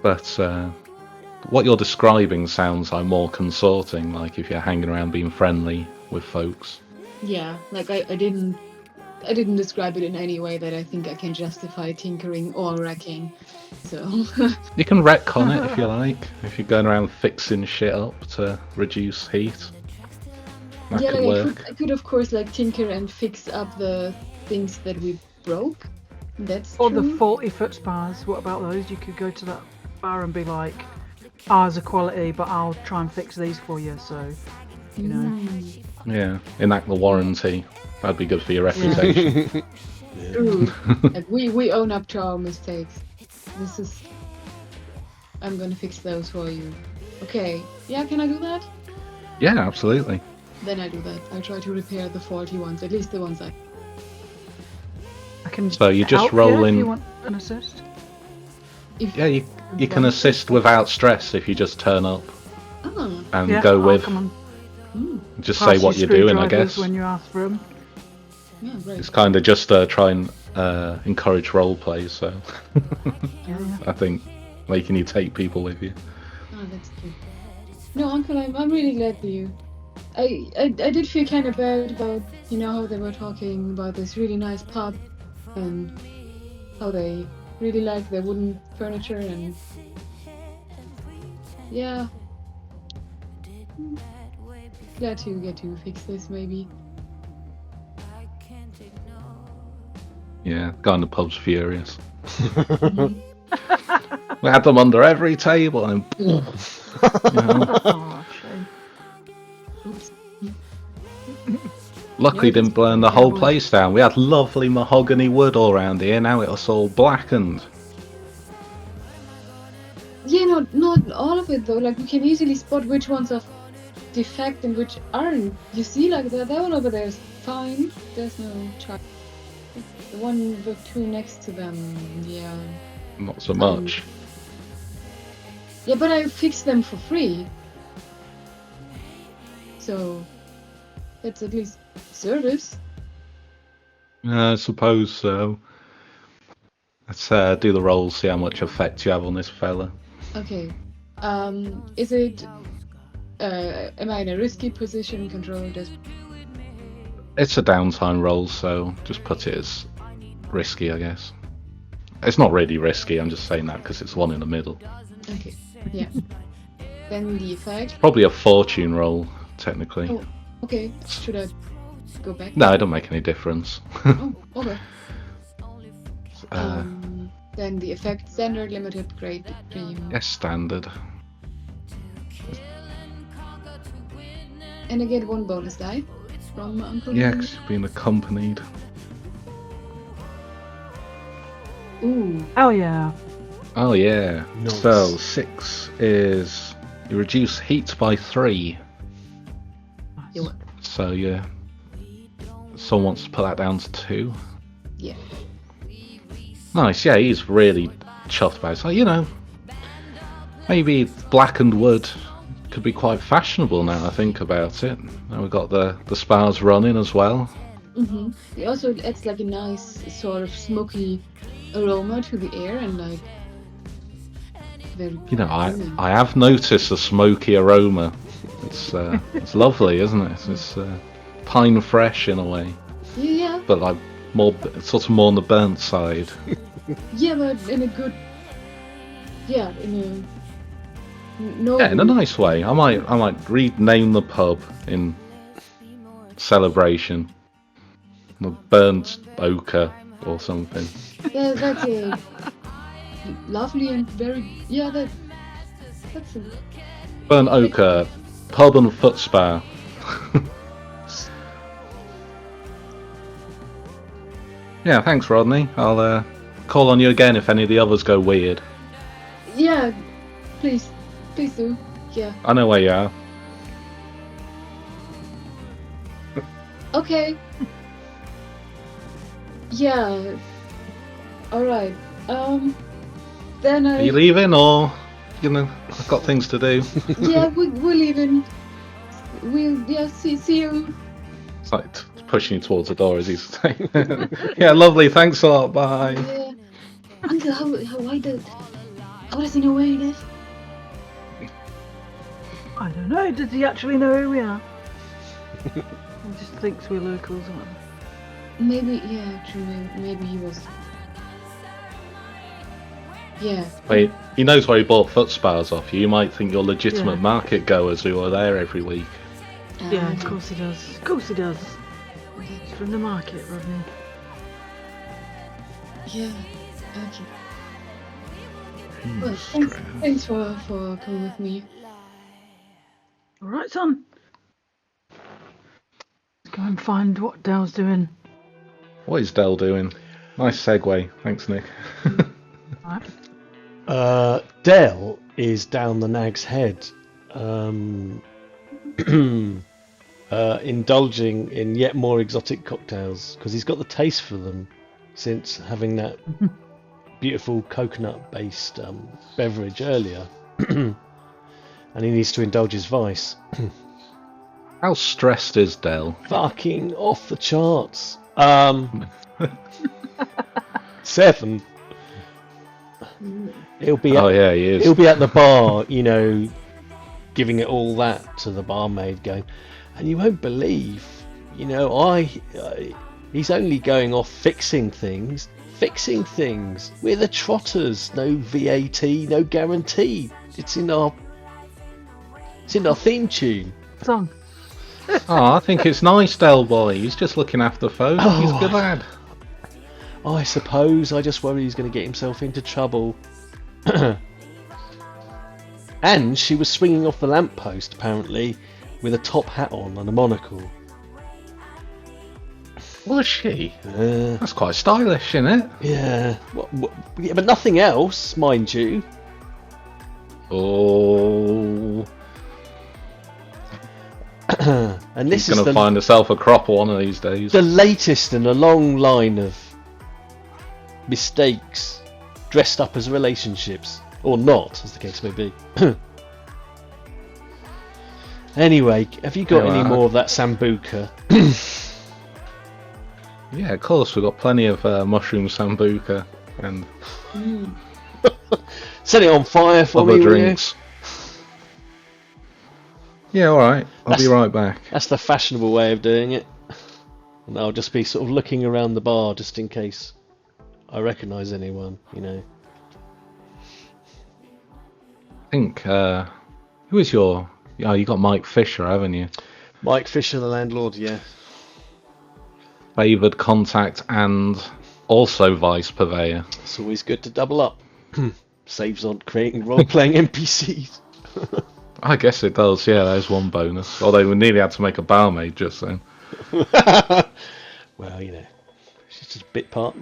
Speaker 2: But what you're describing sounds like more consorting, like if you're hanging around being friendly with folks.
Speaker 5: Yeah, like I didn't describe it in any way that I think I can justify tinkering or wrecking. So
Speaker 2: You can retcon it if you like, if you're going around fixing shit up to reduce heat. That
Speaker 5: yeah,
Speaker 2: could
Speaker 5: like
Speaker 2: work.
Speaker 5: I could of course like tinker and fix up the things that we broke. That's
Speaker 4: Or
Speaker 5: true.
Speaker 4: the faulty foot spas. What about those? You could go to that bar and be like, ours are quality, but I'll try and fix these for you. So, you know.
Speaker 5: Mm,
Speaker 2: Yeah, enact the warranty. That'd be good for your reputation.
Speaker 5: true. Like we own up to our mistakes. I'm gonna fix those for you. Okay. Yeah, can I do that?
Speaker 2: Yeah, absolutely.
Speaker 5: Then I do that. I try to repair the faulty ones, at least the ones I.
Speaker 4: I can
Speaker 2: So you just
Speaker 4: help
Speaker 2: roll
Speaker 4: you
Speaker 2: in-
Speaker 4: if you want an assist.
Speaker 5: If,
Speaker 2: Yeah, you can assist without stress if you just turn up
Speaker 5: Oh.
Speaker 2: and
Speaker 4: Yeah,
Speaker 2: go
Speaker 4: I'll
Speaker 2: with.
Speaker 4: come and
Speaker 2: Just
Speaker 4: pass
Speaker 2: say
Speaker 4: you
Speaker 2: what you're doing, I
Speaker 4: screwdrivers
Speaker 2: guess.
Speaker 4: when you ask for them.
Speaker 5: Yeah, great.
Speaker 2: It's kind of just try and encourage role play, so
Speaker 4: Yeah.
Speaker 2: I think making you take people with you.
Speaker 5: Oh, that's cute. No, Uncle, I'm really glad for you. I did feel kind of bad about, how they were talking about this really nice pub and how they really like their wooden furniture and yeah. Glad to get to fix this maybe.
Speaker 2: Yeah, guy in the pub's furious.
Speaker 5: Mhm.
Speaker 2: We had them under every table, and
Speaker 4: Oh, shame.
Speaker 5: Oops.
Speaker 2: luckily
Speaker 5: Yeah,
Speaker 2: didn't burn the whole place down. We had lovely mahogany wood all around here. Now it's all blackened.
Speaker 5: Yeah, not all of it though. Like we can easily spot which ones are defect and which aren't. You see, like that one over there is fine. There's no charge. The one with two next to them, yeah.
Speaker 2: Not so much.
Speaker 5: Yeah, but I fixed them for free. So that's at least service.
Speaker 2: I suppose so. Let's do the rolls, see how much effect you have on this fella.
Speaker 5: Okay. Is it? Am I in a risky position? Control this.
Speaker 2: It's a downtime roll, so just put it as risky, I guess. It's not really risky, I'm just saying that because it's one in the middle.
Speaker 5: Okay. Yeah. Then the effect.
Speaker 2: Probably a fortune roll, technically.
Speaker 5: Oh, okay. Should I go back?
Speaker 2: No, it don't make any difference.
Speaker 5: Oh, okay.
Speaker 2: uh,
Speaker 5: Then the effect standard, limited, great, premium.
Speaker 2: yes, standard.
Speaker 5: And I get one bonus die from Uncle.
Speaker 2: Yeah,
Speaker 5: Ben.
Speaker 2: 'cause you've been accompanied.
Speaker 5: Ooh.
Speaker 4: Oh yeah.
Speaker 2: Oh yeah.
Speaker 3: Nice.
Speaker 2: So 6 is you reduce heat by 3.
Speaker 5: You what?
Speaker 2: So yeah. Someone wants to put that down to 2.
Speaker 5: Yeah.
Speaker 2: Nice, yeah, he's really chuffed about it. So, maybe blackened wood could be quite fashionable now I think about it. Now we've got the spas running as well.
Speaker 5: Mm-hmm. It also adds like a nice sort of smoky aroma to the air and like very. appealing.
Speaker 2: I have noticed a smoky aroma. It's lovely, isn't it? It's pine fresh in a way,
Speaker 5: Yeah,
Speaker 2: but like more sort of more on the burnt side.
Speaker 5: yeah, but in a good. Yeah, in a. No.
Speaker 2: Yeah, in a nice way. I might rename the pub in celebration. The burnt ochre or something.
Speaker 5: Yeah, that's a lovely and very. Yeah, that's a.
Speaker 2: Burnt ochre, pub and foot spa. Yeah, thanks, Rodney. I'll call on you again if any of the others go weird.
Speaker 5: Yeah, please do. Yeah.
Speaker 2: I know where you are.
Speaker 5: Okay. Yeah. All right. Then
Speaker 2: Are you leaving or I've got things to do.
Speaker 5: yeah, we're leaving. See you.
Speaker 2: It's like pushing you towards the door as he's saying. Yeah, lovely. Thanks a lot. Bye.
Speaker 5: Yeah. Uncle, how does he know where he lives?
Speaker 4: I don't know. Does he actually know who we are? He just thinks we're locals, aren't we?
Speaker 5: Maybe, yeah, true. Maybe he was. Yeah.
Speaker 2: Wait, he knows where he bought foot spas off you. You might think you're legitimate
Speaker 4: Yeah.
Speaker 2: market goers who are there every week.
Speaker 4: Yeah, of course he does. Of course he does. He's from the market, Rodney.
Speaker 5: Yeah. Okay.
Speaker 2: Hmm,
Speaker 5: Well, thanks for coming with me.
Speaker 4: All right, son. Let's go and find what Dell's doing.
Speaker 2: What is Dell doing? Nice segue. Thanks, Nick.
Speaker 4: Right.
Speaker 3: Dell is down the nag's head, indulging in yet more exotic cocktails because he's got the taste for them since having that beautiful coconut-based beverage earlier, and he needs to indulge his vice.
Speaker 2: How stressed is Dell?
Speaker 3: Fucking off the charts. 7. He'll be
Speaker 2: Oh yeah, he is.
Speaker 3: He'll be at the bar, you know, giving it all that to the barmaid, going, and you won't believe, you know, he's only going off fixing things. We're the Trotters, no VAT, no guarantee. It's in our theme tune.
Speaker 4: Song.
Speaker 2: Oh, I think it's nice, Dell boy. He's just looking after folk. He's a good lad.
Speaker 3: I suppose I just worry he's going to get himself into trouble. And she was swinging off the lamppost, apparently, with a top hat on and a monocle.
Speaker 2: Was she? That's quite stylish, isn't it?
Speaker 3: Yeah. Yeah, but nothing else, mind you.
Speaker 2: Oh.
Speaker 3: And this
Speaker 2: He's going
Speaker 3: is
Speaker 2: to find herself a cropper one of these days.
Speaker 3: the latest in a long line of mistakes dressed up as relationships. Or not, as the case may be. Anyway, have you got any more of that sambuca?
Speaker 2: Yeah, of course. We've got plenty of mushroom sambuca and
Speaker 3: Set it on fire for
Speaker 2: other
Speaker 3: me, will you?
Speaker 2: drinks. Yeah, alright. I'll be right back.
Speaker 3: That's the fashionable way of doing it. And I'll just be sort of looking around the bar just in case I recognise anyone, you know.
Speaker 2: I think, who is your... Oh, you got Mike Fisher, haven't you?
Speaker 3: Mike Fisher, the landlord, yeah.
Speaker 2: Favoured contact and also vice purveyor.
Speaker 3: It's always good to double up. Saves on creating role-playing NPCs.
Speaker 2: I guess it does, yeah, there's one bonus. Although we nearly had to make a barmaid just then.
Speaker 3: Well, you know, it's just a bit part.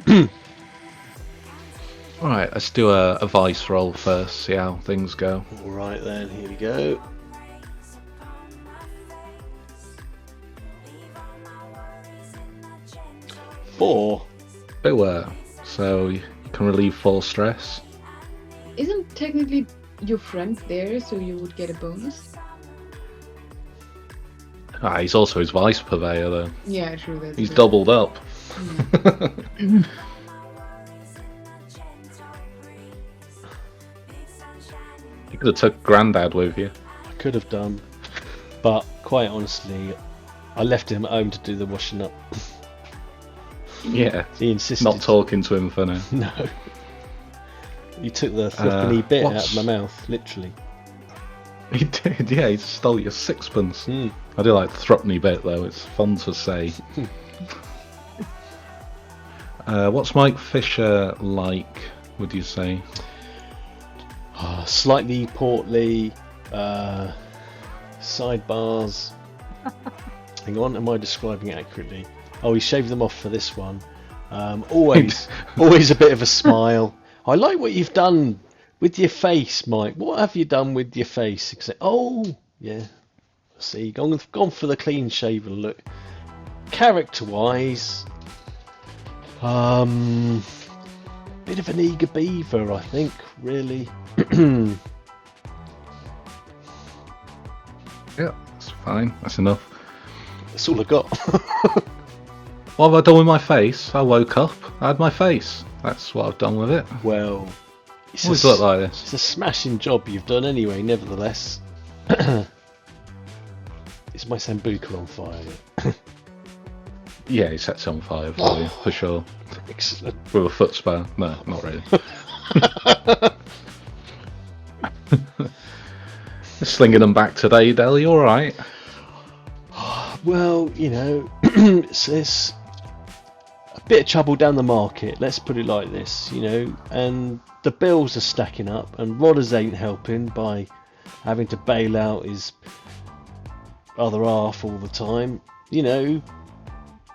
Speaker 2: Alright, let's do a vice roll first, see how things go.
Speaker 3: Alright then, here we go. Four.
Speaker 2: So you can relieve 4 stress.
Speaker 5: Isn't technically your friend there, so you would get a bonus?
Speaker 2: Ah, he's also his vice purveyor though.
Speaker 5: Yeah, true. That's
Speaker 2: He's
Speaker 5: true.
Speaker 2: doubled up. You could have took Grandad with you.
Speaker 3: I could have done, but quite honestly, I left him at home to do the washing up.
Speaker 2: Yeah,
Speaker 3: He insisted.
Speaker 2: not talking to him for now.
Speaker 3: No. He took the flippany bit out
Speaker 2: what's-
Speaker 3: of my mouth, literally.
Speaker 2: He did, yeah, he stole your sixpence.
Speaker 3: Hmm.
Speaker 2: I do like the threepenny bit though, it's fun to say. What's Mike Fisher like, would you say?
Speaker 3: Slightly portly, sidebars. Hang on, am I describing it accurately? Oh, he shaved them off for this one. Always a bit of a smile. I like what you've done with your face, Mike. What have you done with your face? Except, oh, yeah. See, gone for the clean shaven look. Character-wise, bit of an eager beaver, I think, really.
Speaker 2: Yeah, that's fine, that's enough.
Speaker 3: That's all I got.
Speaker 2: What have I done with my face? I woke up, I had my face. That's what I've done with it.
Speaker 3: Well, it's
Speaker 2: Always look like this.
Speaker 3: It's a smashing job you've done anyway, nevertheless. Is my sambuca on fire?
Speaker 2: Yeah, he sets it on fire for you, for sure.
Speaker 3: Excellent.
Speaker 2: With a foot spa. No, not really. Slinging them back today, Del, you alright?
Speaker 3: Well, you know, it's a bit of trouble down the market, let's put it like this, you know, and the bills are stacking up, and Rodders ain't helping by having to bail out his other half all the time, you know.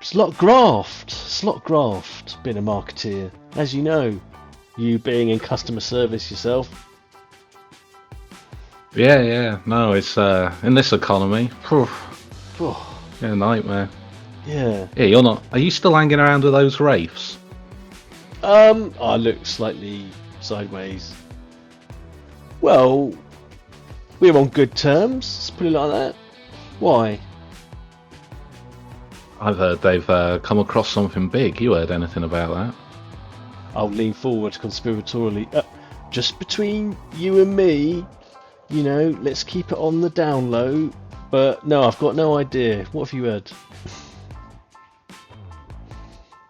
Speaker 3: It's a lot of graft being a marketeer, as you know, you being in customer service yourself.
Speaker 2: Yeah, no, it's in this economy, phew, yeah, nightmare.
Speaker 3: Yeah.
Speaker 2: Yeah, you're not. Are you still hanging around with those wraiths?
Speaker 3: I look slightly sideways. Well, we're on good terms, let's put it like that. Why?
Speaker 2: I've heard they've come across something big. You heard anything about that?
Speaker 3: I'll lean forward conspiratorially. Just between you and me, you know, let's keep it on the down low. But no, I've got no idea. What have you heard?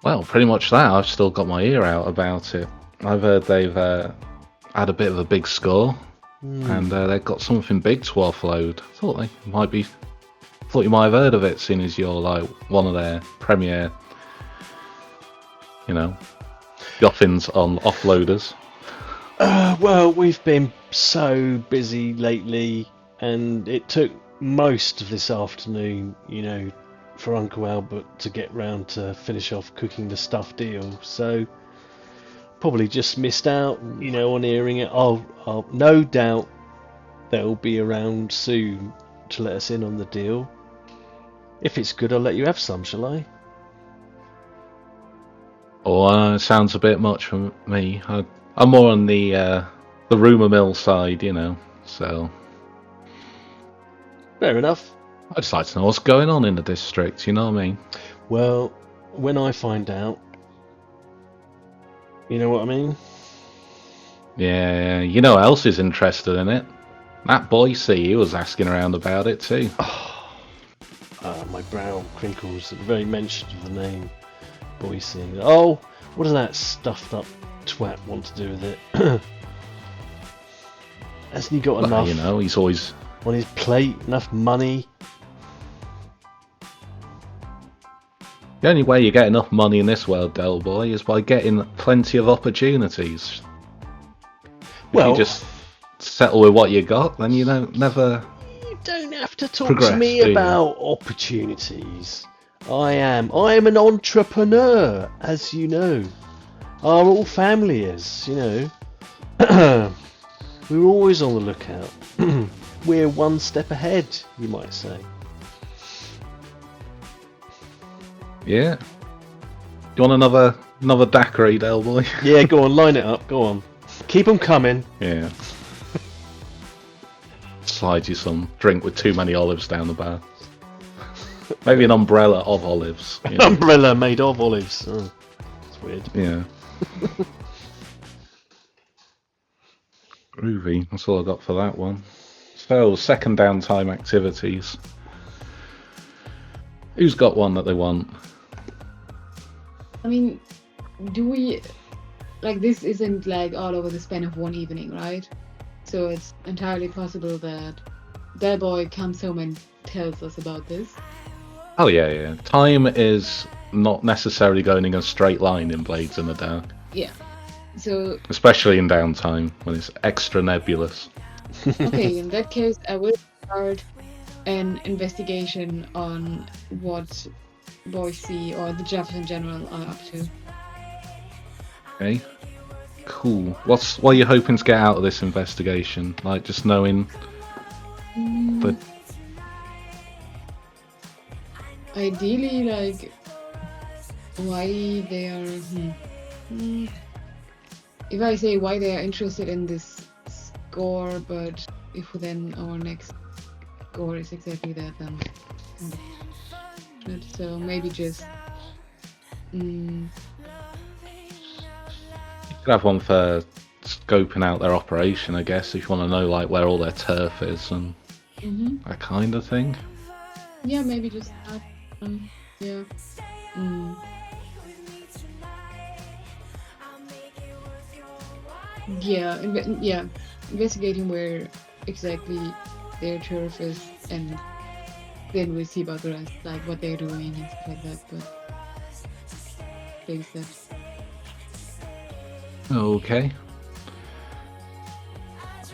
Speaker 2: Well, pretty much that. I've still got my ear out about it. I've heard they've had a bit of a big score, and they've got something big to offload. Thought you might have heard of it, seeing as you're like one of their premier, you know, guffins on offloaders.
Speaker 3: Well, we've been so busy lately, and it took most of this afternoon, you know, for Uncle Albert to get round to finish off cooking the stuff deal. So probably just missed out, you know, on hearing it. I'll no doubt they'll be around soon to let us in on the deal. If it's good, I'll let you have some, shall I?
Speaker 2: Oh, sounds a bit much for me. I'm more on the rumour mill side, you know, so...
Speaker 3: Fair enough.
Speaker 2: I'd just like to know what's going on in the district, you know what I mean?
Speaker 3: Well, when I find out, you know what I mean?
Speaker 2: Yeah, you know who else is interested in it? That Boise, he was asking around about it too.
Speaker 3: My brow crinkles at the very mention of the name Boise. Oh, what does that stuffed up twat want to do with it? Hasn't he got
Speaker 2: Well,
Speaker 3: enough
Speaker 2: you know, he's always...
Speaker 3: on his plate, enough money?
Speaker 2: The only way you get enough money in this world, Del Boy, is by getting plenty of opportunities.
Speaker 3: Well,
Speaker 2: if you just settle with what you got, then you don't never...
Speaker 3: You don't have to talk
Speaker 2: progress,
Speaker 3: to me
Speaker 2: do you?
Speaker 3: about opportunities. I am an entrepreneur, as you know. Our whole family is, you know. We're always on the lookout. We're one step ahead, you might say.
Speaker 2: Yeah. Do you want another daiquiri, Del Boy?
Speaker 3: Yeah, go on, line it up, go on. Keep them coming.
Speaker 2: Yeah. Slide you some drink with too many olives down the bar. Maybe an umbrella of olives. You know?
Speaker 3: Umbrella made of olives. Oh, that's weird.
Speaker 2: Yeah. Groovy. That's all I got for that one. So, second downtime activities. Who's got one that they want?
Speaker 5: I mean, do we... Like, this isn't, like, all over the span of one evening, right? So it's entirely possible that their boy comes home and tells us about this.
Speaker 2: Oh, yeah. Time is not necessarily going in a straight line in Blades in the Dark.
Speaker 5: Yeah. So...
Speaker 2: Especially in downtime, when it's extra nebulous.
Speaker 5: Okay, in that case, I will start an investigation on what Boise or the Jeffs in general are up to.
Speaker 2: Okay. Cool. What are you hoping to get out of this investigation? Like, just knowing the...
Speaker 5: Ideally, like, why they are... If I say why they are interested in this score, but if then our next score is exactly that, then... So maybe just...
Speaker 2: You could have one for scoping out their operation, I guess, if you want to know like where all their turf is and that kind of thing.
Speaker 5: Yeah, maybe just that. Yeah. Mm. Yeah, yeah. Investigating where exactly their turf is, and then we see about the rest, like what they're doing and stuff like that. But things that.
Speaker 2: Okay.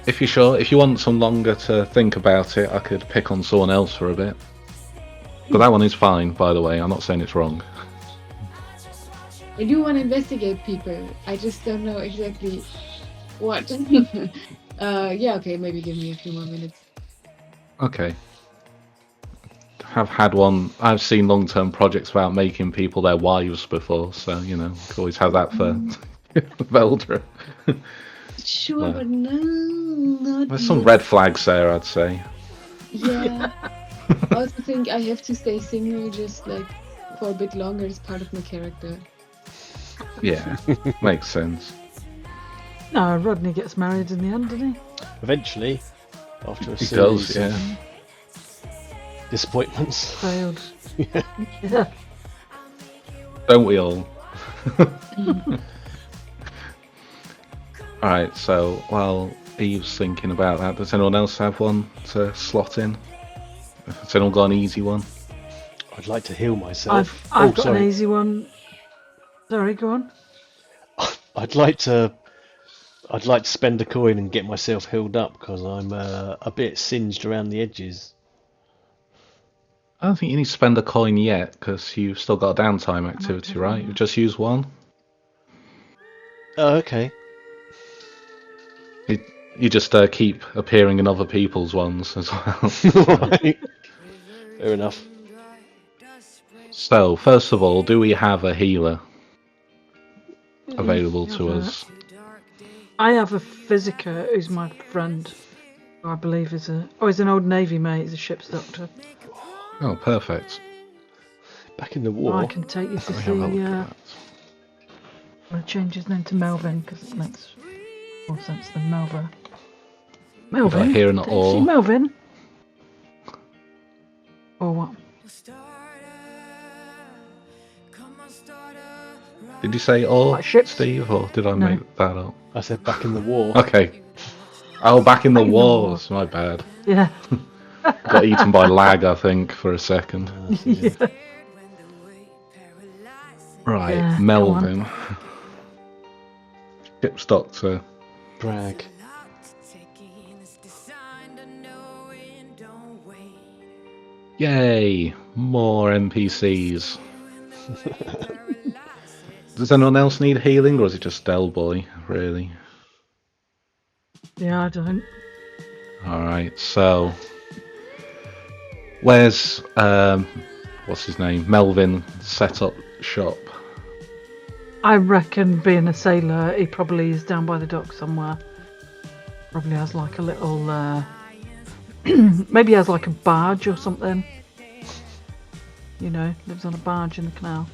Speaker 2: If you're sure, if you want some longer to think about it, I could pick on someone else for a bit. But that one is fine, by the way. I'm not saying it's wrong.
Speaker 5: I do want to investigate people. I just don't know exactly what. Yeah, okay, maybe give me a few more minutes.
Speaker 2: Okay. I've seen long-term projects about making people their wives before, so, you know, could always have that for Veldra.
Speaker 5: Sure, but no, not
Speaker 2: There's some
Speaker 5: yet.
Speaker 2: red flags there, I'd say.
Speaker 5: Yeah. I also think I have to stay single just like for a bit longer as part of my character.
Speaker 2: Yeah, makes sense.
Speaker 4: No, Rodney gets married in the end, doesn't he?
Speaker 3: Eventually, after a
Speaker 2: He
Speaker 3: series
Speaker 2: does, yeah.
Speaker 3: of disappointments.
Speaker 4: Failed.
Speaker 3: Yeah.
Speaker 4: Yeah.
Speaker 2: Don't we all? Alright, so while Eve's thinking about that, does anyone else have one to slot in? Has anyone got an easy one?
Speaker 3: I'd like to heal myself.
Speaker 4: I've got
Speaker 3: sorry.
Speaker 4: an easy one. Sorry, go on.
Speaker 3: I'd like to spend a coin and get myself healed up because I'm a bit singed around the edges.
Speaker 2: I don't think you need to spend a coin yet, because you've still got a downtime activity, right? You've just used one.
Speaker 3: Oh, okay.
Speaker 2: You just keep appearing in other people's ones as well.
Speaker 3: Right. Fair enough.
Speaker 2: So, first of all, do we have a healer available to us?
Speaker 4: I have a physiker who's my friend, who I believe is he's an old Navy mate, he's a ship's doctor.
Speaker 2: Oh, perfect.
Speaker 3: Back in the war.
Speaker 4: I can take you to
Speaker 2: Let me
Speaker 4: see,
Speaker 2: have a look at that.
Speaker 4: I'm going to change his name to Melvin, because it makes more sense than Melva. Melvin?
Speaker 2: I hear an
Speaker 4: Take you
Speaker 2: or?
Speaker 4: see Melvin? Or what?
Speaker 2: Did you say or,
Speaker 4: Like ships?
Speaker 2: Steve, or did I
Speaker 4: No.
Speaker 2: make that up?
Speaker 3: I said back in the war.
Speaker 2: Okay. Oh, back in the
Speaker 4: Back in the
Speaker 2: wars. My bad.
Speaker 4: Yeah.
Speaker 2: Got eaten by lag, I think, for a second.
Speaker 4: Yeah.
Speaker 2: Right,
Speaker 4: Yeah, come
Speaker 2: Melvin. Ship's doctor.
Speaker 3: Brag.
Speaker 2: Yay! More NPCs. Does anyone else need healing, or is it just Del Boy, really?
Speaker 4: Yeah, I don't.
Speaker 2: Alright, so... Where's, what's his name? Melvin set up shop.
Speaker 4: I reckon, being a sailor, he probably is down by the dock somewhere. Probably has like a little, maybe has like a barge or something. You know, lives on a barge in the canal.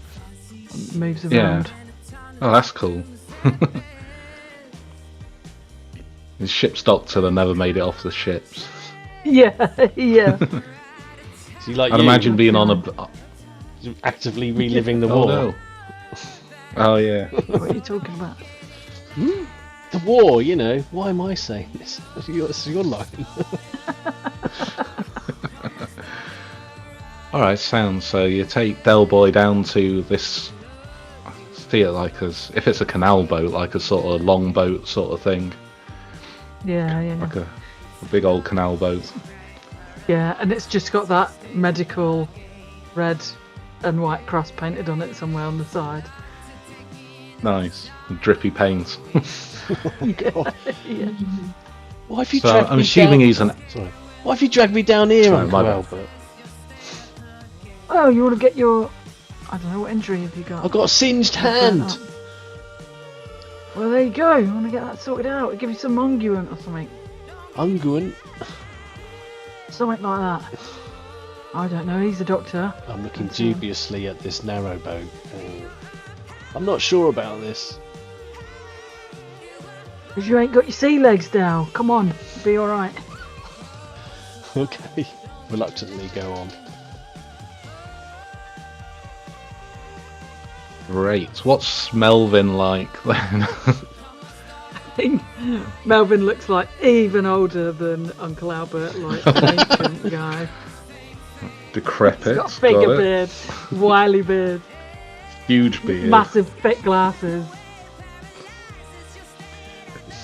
Speaker 4: And moves around.
Speaker 2: Oh, that's cool. His ship's doctor that never made it off the ships.
Speaker 4: Yeah, yeah.
Speaker 3: So you like
Speaker 2: I'd
Speaker 3: you,
Speaker 2: imagine being on a...
Speaker 3: actively reliving the
Speaker 2: Oh
Speaker 3: war.
Speaker 2: no. Oh yeah.
Speaker 4: What are you talking about?
Speaker 3: The war, you know. Why am I saying this? It's your line.
Speaker 2: Alright, sounds. So you take Del Boy down to this... See it like as... If it's a canal boat, like a sort of long boat sort of thing.
Speaker 4: Yeah, yeah.
Speaker 2: Like a big old canal boat.
Speaker 4: Yeah, and it's just got that medical red and white cross painted on it somewhere on the side.
Speaker 2: Nice. Drippy paint.
Speaker 4: Yeah, yeah.
Speaker 3: Why have you
Speaker 2: So
Speaker 3: dragged
Speaker 2: I'm
Speaker 3: me
Speaker 2: assuming
Speaker 3: down?
Speaker 2: he's an...
Speaker 3: Sorry. Why have you dragged me down here,
Speaker 2: Sorry,
Speaker 3: Uncle
Speaker 2: my bad.
Speaker 3: Albert?
Speaker 4: Oh, you want to get your... I don't know, what injury have you got?
Speaker 3: I've got a singed hand.
Speaker 4: Well, there you go. You want to get that sorted out? I'll give you some unguent or something.
Speaker 3: Unguent.
Speaker 4: Something like that. I don't know, he's a doctor.
Speaker 3: I'm looking dubiously at this narrowboat. I'm not sure about this.
Speaker 4: Because you ain't got your sea legs now. Come on, be alright.
Speaker 3: Okay. Reluctantly go on.
Speaker 2: Great. What's Melvin like then?
Speaker 4: I think Melvin looks like even older than Uncle Albert, like an ancient guy.
Speaker 2: Decrepit.
Speaker 4: He's got a bigger
Speaker 2: it.
Speaker 4: beard, wily beard,
Speaker 2: Huge beard.
Speaker 4: massive thick glasses,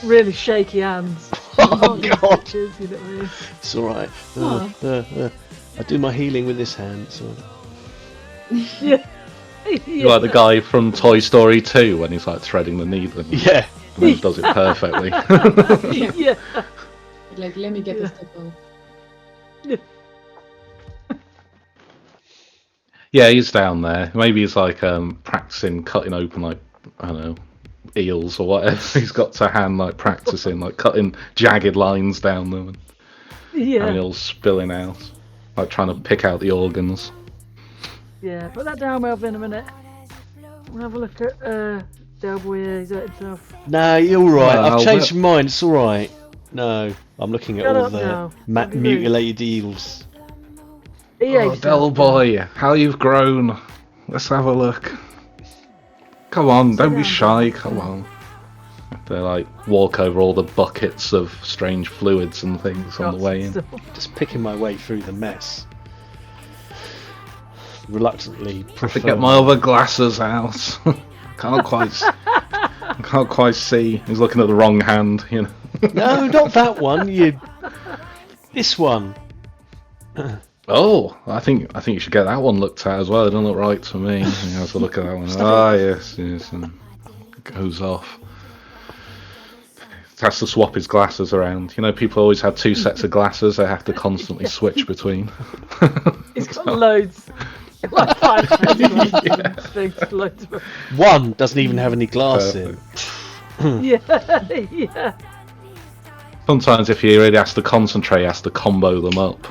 Speaker 4: really shaky hands.
Speaker 3: Oh God!
Speaker 4: Pictures, you know what I mean?
Speaker 3: It's all right. I do my healing with this hand. So.
Speaker 4: Yeah.
Speaker 2: You're like the guy from Toy Story 2 when he's like threading the needle and
Speaker 3: Yeah.
Speaker 2: then he does it perfectly.
Speaker 4: Yeah.
Speaker 5: Like, let me get this stuff out.
Speaker 2: Yeah, he's down there. Maybe he's like practicing cutting open like, I don't know, eels or whatever. He's got to hand like practicing like cutting jagged lines down them and
Speaker 4: Yeah.
Speaker 2: all spilling out. Like trying to pick out the organs.
Speaker 4: Yeah. Put that down, Melvin, a minute. We'll have a look at Delboy here. He's hurt himself.
Speaker 3: No, you're all right.
Speaker 2: Well,
Speaker 3: I've changed my mind. It's all right. No, I'm looking at
Speaker 4: Shut
Speaker 3: all
Speaker 4: up
Speaker 3: the
Speaker 4: now. Don't be rude.
Speaker 3: mutilated eels.
Speaker 4: He
Speaker 2: Oh,
Speaker 4: aged
Speaker 2: Del
Speaker 4: up.
Speaker 2: boy, how you've grown. Let's have a look. Come on, don't be
Speaker 4: down,
Speaker 2: shy,
Speaker 4: Del.
Speaker 2: come on. They like walk over all the buckets of strange fluids and things on the way in.
Speaker 3: Just picking my way through the mess. Reluctantly
Speaker 2: I
Speaker 3: prefer...
Speaker 2: have to get my other glasses out. I can't quite see. He's looking at the wrong hand, you know.
Speaker 3: No, not that one. This one.
Speaker 2: Oh, I think you should get that one looked at as well. It doesn't look right to me. He has to look at that one. Ah, yes, and goes off. Has to swap his glasses around. You know, people always have two sets of glasses they have to constantly switch between.
Speaker 4: He's got loads. Like 5 things, loads of them.
Speaker 3: One doesn't even have any glass in.
Speaker 4: Yeah.
Speaker 2: Sometimes if he really has to concentrate, he has to combo them up.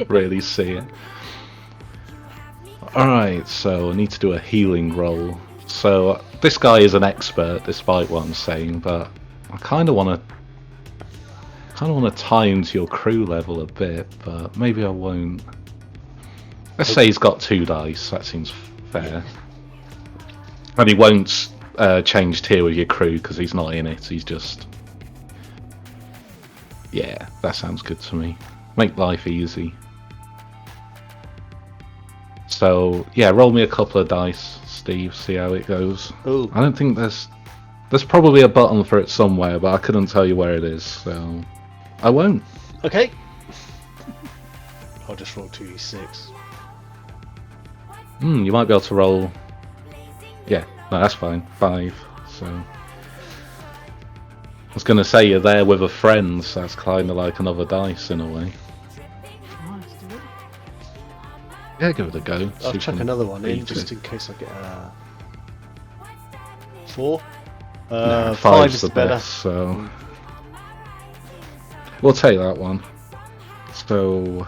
Speaker 2: Really see it. Alright, so I need to do a healing roll. So this guy is an expert, despite what I'm saying, but I kind of want to tie him to your crew level a bit, but maybe I won't. Let's say he's got 2 dice. That seems fair. And he won't change tier with your crew because he's not in it. He's just. Yeah, that sounds good to me. Make life easy. So yeah, roll me a couple of dice, Steve. See how it goes.
Speaker 3: Oh,
Speaker 2: I don't think there's probably a button for it somewhere, but I couldn't tell you where it is, so I won't.
Speaker 3: okay. I'll just roll 2d6.
Speaker 2: You might be able to roll. Yeah, no, that's fine. 5. So I was gonna say you're there with a friend, so that's kind of like another dice in a way. Yeah, give it a go.
Speaker 3: I'll
Speaker 2: See
Speaker 3: chuck
Speaker 2: if
Speaker 3: another one in
Speaker 2: beat
Speaker 3: just
Speaker 2: it.
Speaker 3: in case I get a 4.
Speaker 2: No,
Speaker 3: 5
Speaker 2: 5's
Speaker 3: is
Speaker 2: the
Speaker 3: better.
Speaker 2: best, so we'll take that one. So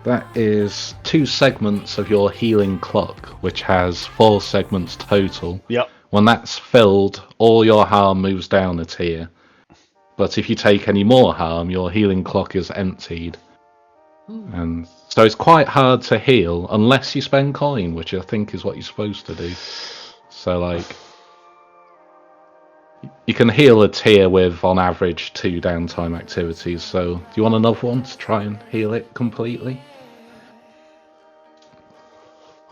Speaker 2: that is 2 segments of your healing clock, which has 4 segments total.
Speaker 3: Yep.
Speaker 2: When that's filled, all your harm moves down a tier. But if you take any more harm, your healing clock is emptied. And so it's quite hard to heal unless you spend coin, which I think is what you're supposed to do. So like, you can heal a tier with on average 2 downtime activities. So do you want another one to try and heal it completely?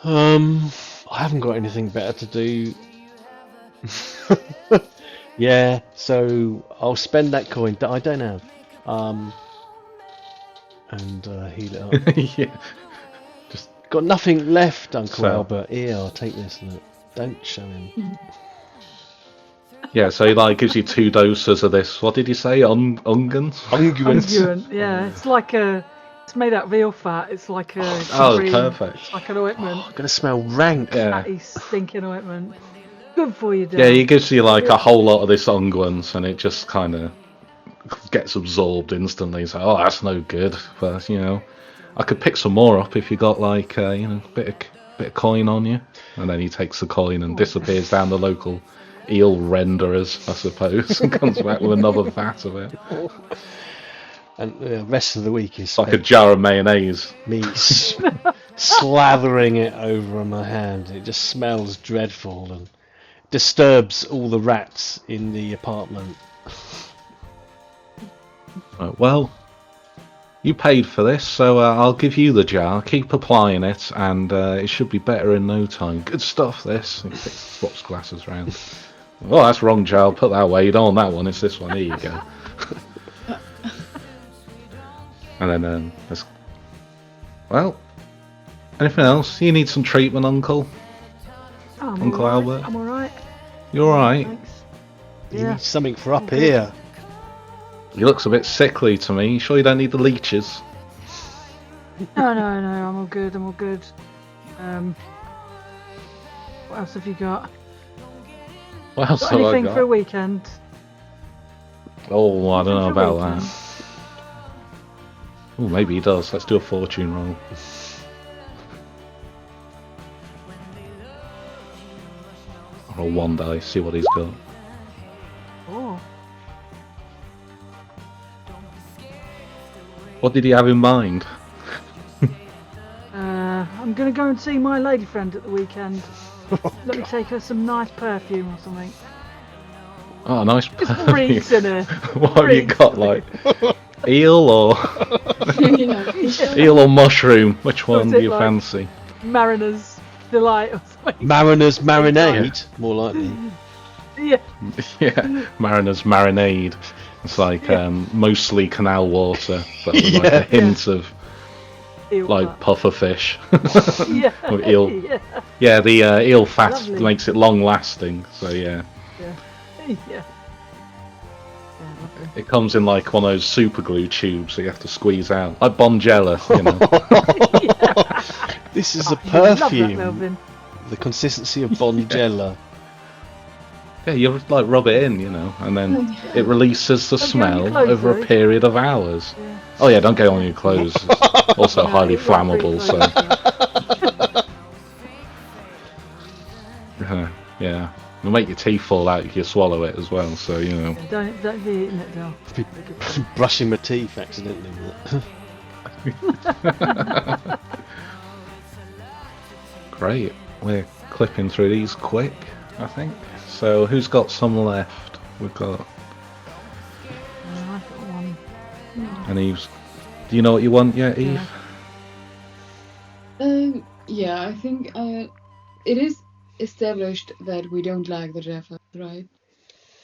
Speaker 3: I haven't got anything better to do. Yeah, so I'll spend that coin that I don't have. And heal it up.
Speaker 2: Yeah. Just
Speaker 3: Got nothing left, Uncle
Speaker 2: So-
Speaker 3: Albert. Here, I'll take this. Look. Don't show him.
Speaker 2: yeah. So he like gives you 2 doses of this. What did you say? Unguents?
Speaker 3: Unguent.
Speaker 4: Unguent, yeah. It's like it's made out of veal fat. It's like a
Speaker 2: Oh,
Speaker 4: cream.
Speaker 2: perfect.
Speaker 4: It's like an ointment.
Speaker 3: I'm gonna smell rank.
Speaker 2: Yeah.
Speaker 4: Fatty, stinking ointment. Good for you, Dad.
Speaker 2: Yeah, he gives you like a whole lot of this unguent, and it just kind of gets absorbed instantly. It's like, oh, that's no good. But you know, I could pick some more up if you got like a bit of coin on you. And then he takes the coin and disappears down the local eel renderers, I suppose, and comes back with another vat of it.
Speaker 3: And the rest of the week is
Speaker 2: It's like a jar of mayonnaise.
Speaker 3: me slathering it over on my hand. It just smells dreadful and disturbs all the rats in the apartment.
Speaker 2: Right, well, you paid for this, so I'll give you the jar. Keep applying it, and it should be better in no time. Good stuff, this. He swaps glasses around. Oh, that's wrong jar. Put that away. You don't want that one. It's this one. Here you go. And then well, anything else? You need some treatment, Uncle? Uncle Albert?
Speaker 4: I'm alright.
Speaker 2: You alright?
Speaker 4: Thanks.
Speaker 3: You
Speaker 4: Yeah.
Speaker 3: need something for up here.
Speaker 2: He looks a bit sickly to me. You sure you don't need the leeches?
Speaker 4: No, I'm all good. What else have you got?
Speaker 2: What else
Speaker 4: Got
Speaker 2: have I
Speaker 4: anything
Speaker 2: got?
Speaker 4: for a weekend?
Speaker 2: Oh, I don't know
Speaker 4: Anything for a
Speaker 2: about that. Oh, maybe he does. Let's do a fortune roll. Roll one dice, see what he's got.
Speaker 4: Oh,
Speaker 2: What did he have in mind?
Speaker 4: I'm gonna go and see my lady friend at the weekend. Let me take her some nice perfume or something.
Speaker 2: Oh, nice
Speaker 4: Just
Speaker 2: perfume.
Speaker 4: reeks in her.
Speaker 2: What have you got, like eel or eel or mushroom? Which one
Speaker 4: What's
Speaker 2: do
Speaker 4: it
Speaker 2: you
Speaker 4: like?
Speaker 2: fancy?
Speaker 4: Mariner's Delight or something.
Speaker 3: Mariner's marinade, more likely.
Speaker 4: Yeah.
Speaker 2: Yeah, Mariner's marinade. It's like mostly canal water, but with like
Speaker 3: Yeah.
Speaker 2: a hint of
Speaker 4: Eel
Speaker 2: like
Speaker 4: fat.
Speaker 2: puffer fish.
Speaker 4: Yeah.
Speaker 2: Or eel.
Speaker 4: Yeah.
Speaker 2: Yeah, the eel fat
Speaker 4: Lovely.
Speaker 2: makes it long lasting. So yeah,
Speaker 4: Yeah. Yeah. Yeah, lovely.
Speaker 2: it comes in like one of those super glue tubes, so you have to squeeze out, like Bonjela, you know.
Speaker 3: This is a
Speaker 4: You love that,
Speaker 3: perfume.
Speaker 4: Melvin.
Speaker 3: The consistency of Bonjela.
Speaker 2: Yeah, you like rub it in, you know, and then it releases the
Speaker 4: Don't get on your
Speaker 2: smell
Speaker 4: clothes,
Speaker 2: over a
Speaker 4: though.
Speaker 2: period of hours.
Speaker 4: Yeah.
Speaker 2: Oh yeah, don't get on your clothes. It's also
Speaker 4: No,
Speaker 2: highly
Speaker 4: it won't
Speaker 2: flammable,
Speaker 4: freeze
Speaker 2: so
Speaker 4: like
Speaker 2: yeah, it'll make your teeth fall out if you swallow it as well. So you know,
Speaker 4: you. Don't be eating it, Del.
Speaker 3: Brushing my teeth accidentally with it.
Speaker 2: great. We're clipping through these quick, I think. So who's got some left? We've got.
Speaker 4: I've got one.
Speaker 2: And Eve's. Do you know what you want yet, Eve?
Speaker 4: Yeah.
Speaker 5: Yeah, I think it is established that we don't like the Jeffers, right?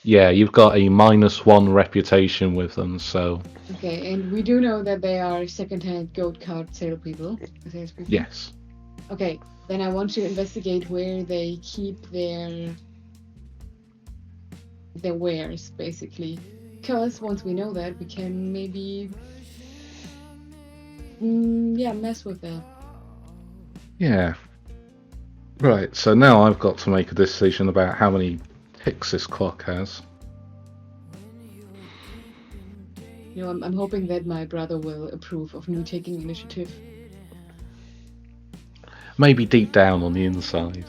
Speaker 2: Yeah, you've got a -1 reputation with them, so
Speaker 5: Okay, and we do know that they are second-hand goat cart salespeople.
Speaker 2: yes.
Speaker 5: Okay, then I want to investigate where they keep their wares, basically. Because once we know that, we can maybe mess with that.
Speaker 2: Yeah. Right, so now I've got to make a decision about how many ticks this clock has.
Speaker 5: You know, I'm hoping that my brother will approve of me taking initiative.
Speaker 2: Maybe deep down on the inside.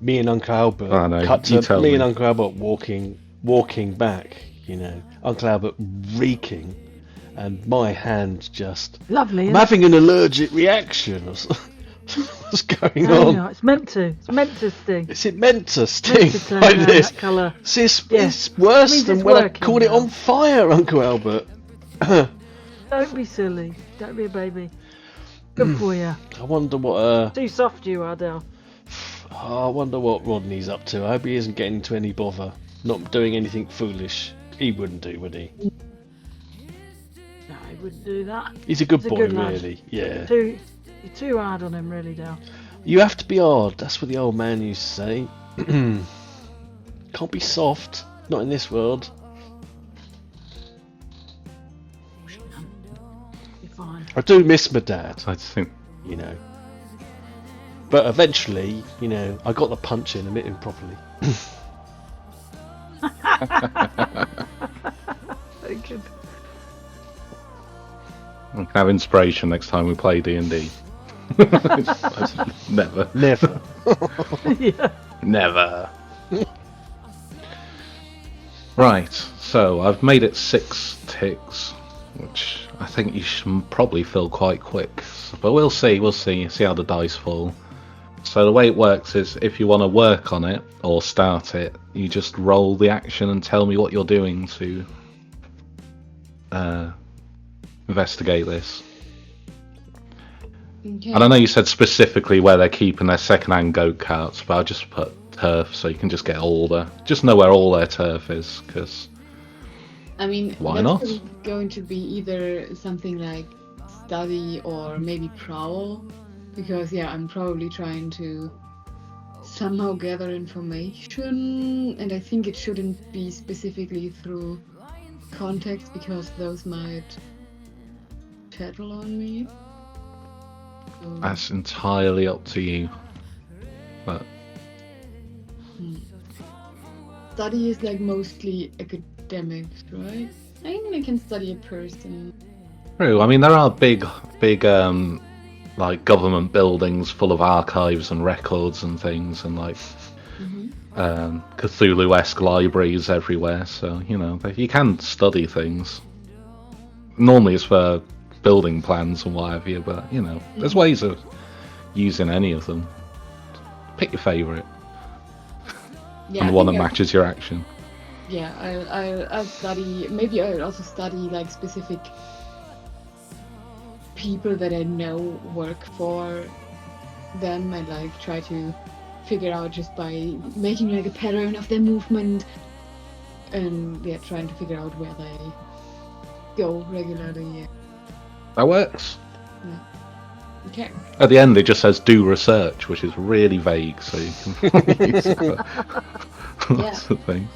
Speaker 3: Me and Uncle Albert
Speaker 2: Oh, no,
Speaker 3: cut
Speaker 2: you
Speaker 3: to
Speaker 2: tell
Speaker 3: me
Speaker 2: me.
Speaker 3: and Uncle Albert walking back, you know. Uncle Albert reeking and my hand just
Speaker 4: Lovely.
Speaker 3: I'm having an allergic reaction or something. What's going
Speaker 4: No,
Speaker 3: on?
Speaker 4: no, it's meant to. It's meant to sting.
Speaker 3: Is it meant to
Speaker 4: Meant
Speaker 3: sting
Speaker 4: to turn
Speaker 3: like
Speaker 4: around
Speaker 3: this?
Speaker 4: that colour.
Speaker 3: See, it's,
Speaker 4: Yeah.
Speaker 3: it's worse
Speaker 4: Means
Speaker 3: than
Speaker 4: it's
Speaker 3: when I
Speaker 4: working
Speaker 3: caught it
Speaker 4: now.
Speaker 3: on fire, Uncle Albert.
Speaker 4: Don't be silly. Don't be a baby. Good for you.
Speaker 3: I wonder what
Speaker 4: Too soft you are, Del.
Speaker 3: I wonder what Rodney's up to. I hope he isn't getting into any bother. Not doing anything foolish. He wouldn't do, would he?
Speaker 4: No, he wouldn't do that.
Speaker 3: He's a good
Speaker 4: He's a
Speaker 3: boy,
Speaker 4: good lad.
Speaker 3: really. Yeah.
Speaker 4: You're too hard on him, really, Del.
Speaker 3: You have to be hard. That's what the old man used to say. Can't be soft. Not in this world.
Speaker 4: You're fine.
Speaker 3: I do miss my dad,
Speaker 2: I just think.
Speaker 3: you know. But eventually, you know, I got the punch in and hit him properly.
Speaker 4: Very good.
Speaker 2: We can have inspiration next time we play D&D. Never.
Speaker 3: Never.
Speaker 4: Yeah.
Speaker 2: Never. Right, so I've made it 6 ticks, which I I think you should probably fill quite quick. But we'll see how the dice fall. So the way it works is if you want to work on it or start it, you just roll the action and tell me what you're doing to investigate this.
Speaker 5: Okay.
Speaker 2: And I know you said specifically where they're keeping their second-hand go-karts, but I'll just put turf so you can just get just know where all their turf is, because
Speaker 5: I mean,
Speaker 2: why
Speaker 5: that's
Speaker 2: not?
Speaker 5: probably going to be either something like study or maybe prowl, because I'm probably trying to somehow gather information, and I think it shouldn't be specifically through context because those might tattle on me. So,
Speaker 2: That's entirely up to you. But
Speaker 5: study is like mostly academics, right? I mean, I can study a person.
Speaker 2: true. I mean, there are big like government buildings full of archives and records and things, and like Cthulhu-esque libraries everywhere. So you can study things. Normally, it's for building plans and what have you, but there's ways of using any of them. Pick your favourite
Speaker 5: Yeah,
Speaker 2: and
Speaker 5: I
Speaker 2: the one that
Speaker 5: think
Speaker 2: matches your action.
Speaker 5: I'll study. Maybe I'll also study like specific people that I know work for them, and like try to figure out just by making like a pattern of their movement, and trying to figure out where they go regularly. Yeah.
Speaker 2: That works.
Speaker 5: Okay.
Speaker 2: At the end, it just says "do research," which is really vague, so you can use it for lots of things.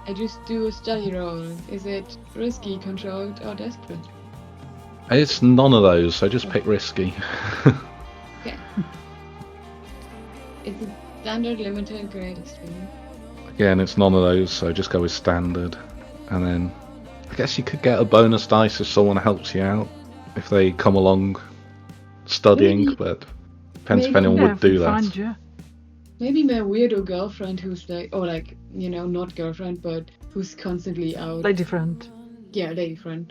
Speaker 5: I just do a study roll. Is it risky, controlled, or desperate?
Speaker 2: It's none of those, so just pick risky.
Speaker 5: Okay. It's a standard, limited, grade, extreme.
Speaker 2: Again, it's none of those, so just go with standard. And then I guess you could get a bonus dice if someone helps you out, if they come along studying,
Speaker 5: Maybe.
Speaker 2: but depends if
Speaker 5: Maybe.
Speaker 2: anyone
Speaker 4: Yeah,
Speaker 2: would
Speaker 4: if we
Speaker 2: do that.
Speaker 4: find you.
Speaker 5: Maybe my weirdo girlfriend who's like, or like, not girlfriend, but who's constantly out.
Speaker 4: Lady friend.
Speaker 5: Yeah, lady friend.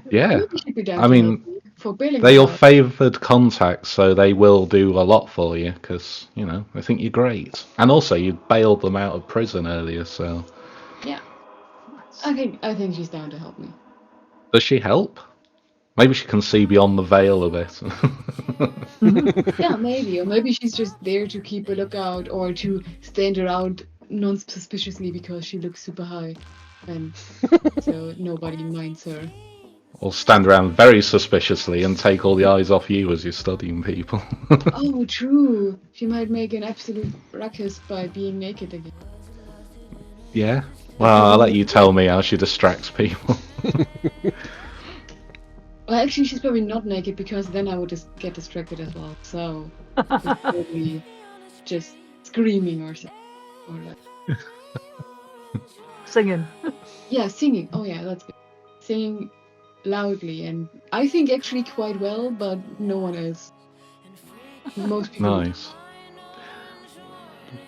Speaker 2: Yeah,
Speaker 5: Maybe she'd be down
Speaker 2: I
Speaker 5: to
Speaker 2: mean,
Speaker 5: help me for bailing
Speaker 2: they're
Speaker 5: her
Speaker 2: your
Speaker 5: out.
Speaker 2: favoured contacts, so they will do a lot for you, because, they think you're great. And also, you bailed them out of prison earlier, so...
Speaker 5: Yeah. I think she's down to help me.
Speaker 2: Does she help? Maybe she can see beyond the veil a bit.
Speaker 5: Yeah, maybe. Or maybe she's just there to keep a lookout or to stand around non-suspiciously because she looks super high. And so nobody minds her.
Speaker 2: Or stand around very suspiciously and take all the eyes off you as you're studying people.
Speaker 5: Oh, true. She might make an absolute ruckus by being naked again.
Speaker 2: Yeah? Well, I'll let you tell me how she distracts people.
Speaker 5: Well, actually, she's probably not naked because then I would just get distracted as well. So, it's probably just screaming or something. Or like,
Speaker 4: Singing.
Speaker 5: yeah, singing. Oh, yeah, that's good. Singing loudly, and I think actually quite well, but no one else. Most people.
Speaker 2: Nice.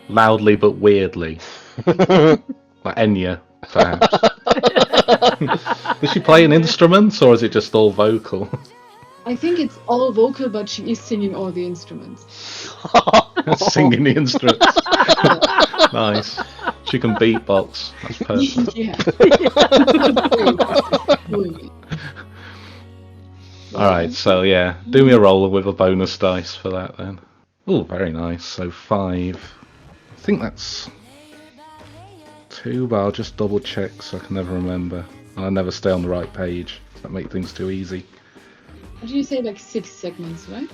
Speaker 2: Loudly but weirdly. Like Enya, perhaps. Does she play an instrument, or is it just all vocal?
Speaker 5: I think it's all vocal, but she is singing all the instruments.
Speaker 2: Singing the instruments. Nice. She can beatbox. That's perfect.
Speaker 5: Yeah.
Speaker 2: Alright, so yeah, do me a roll with a bonus dice for that then. Oh, very nice. So 5. I think that's 2, but I'll just double check so I can never remember. I never stay on the right page. That makes things too easy.
Speaker 5: What did you say, like 6 segments, right?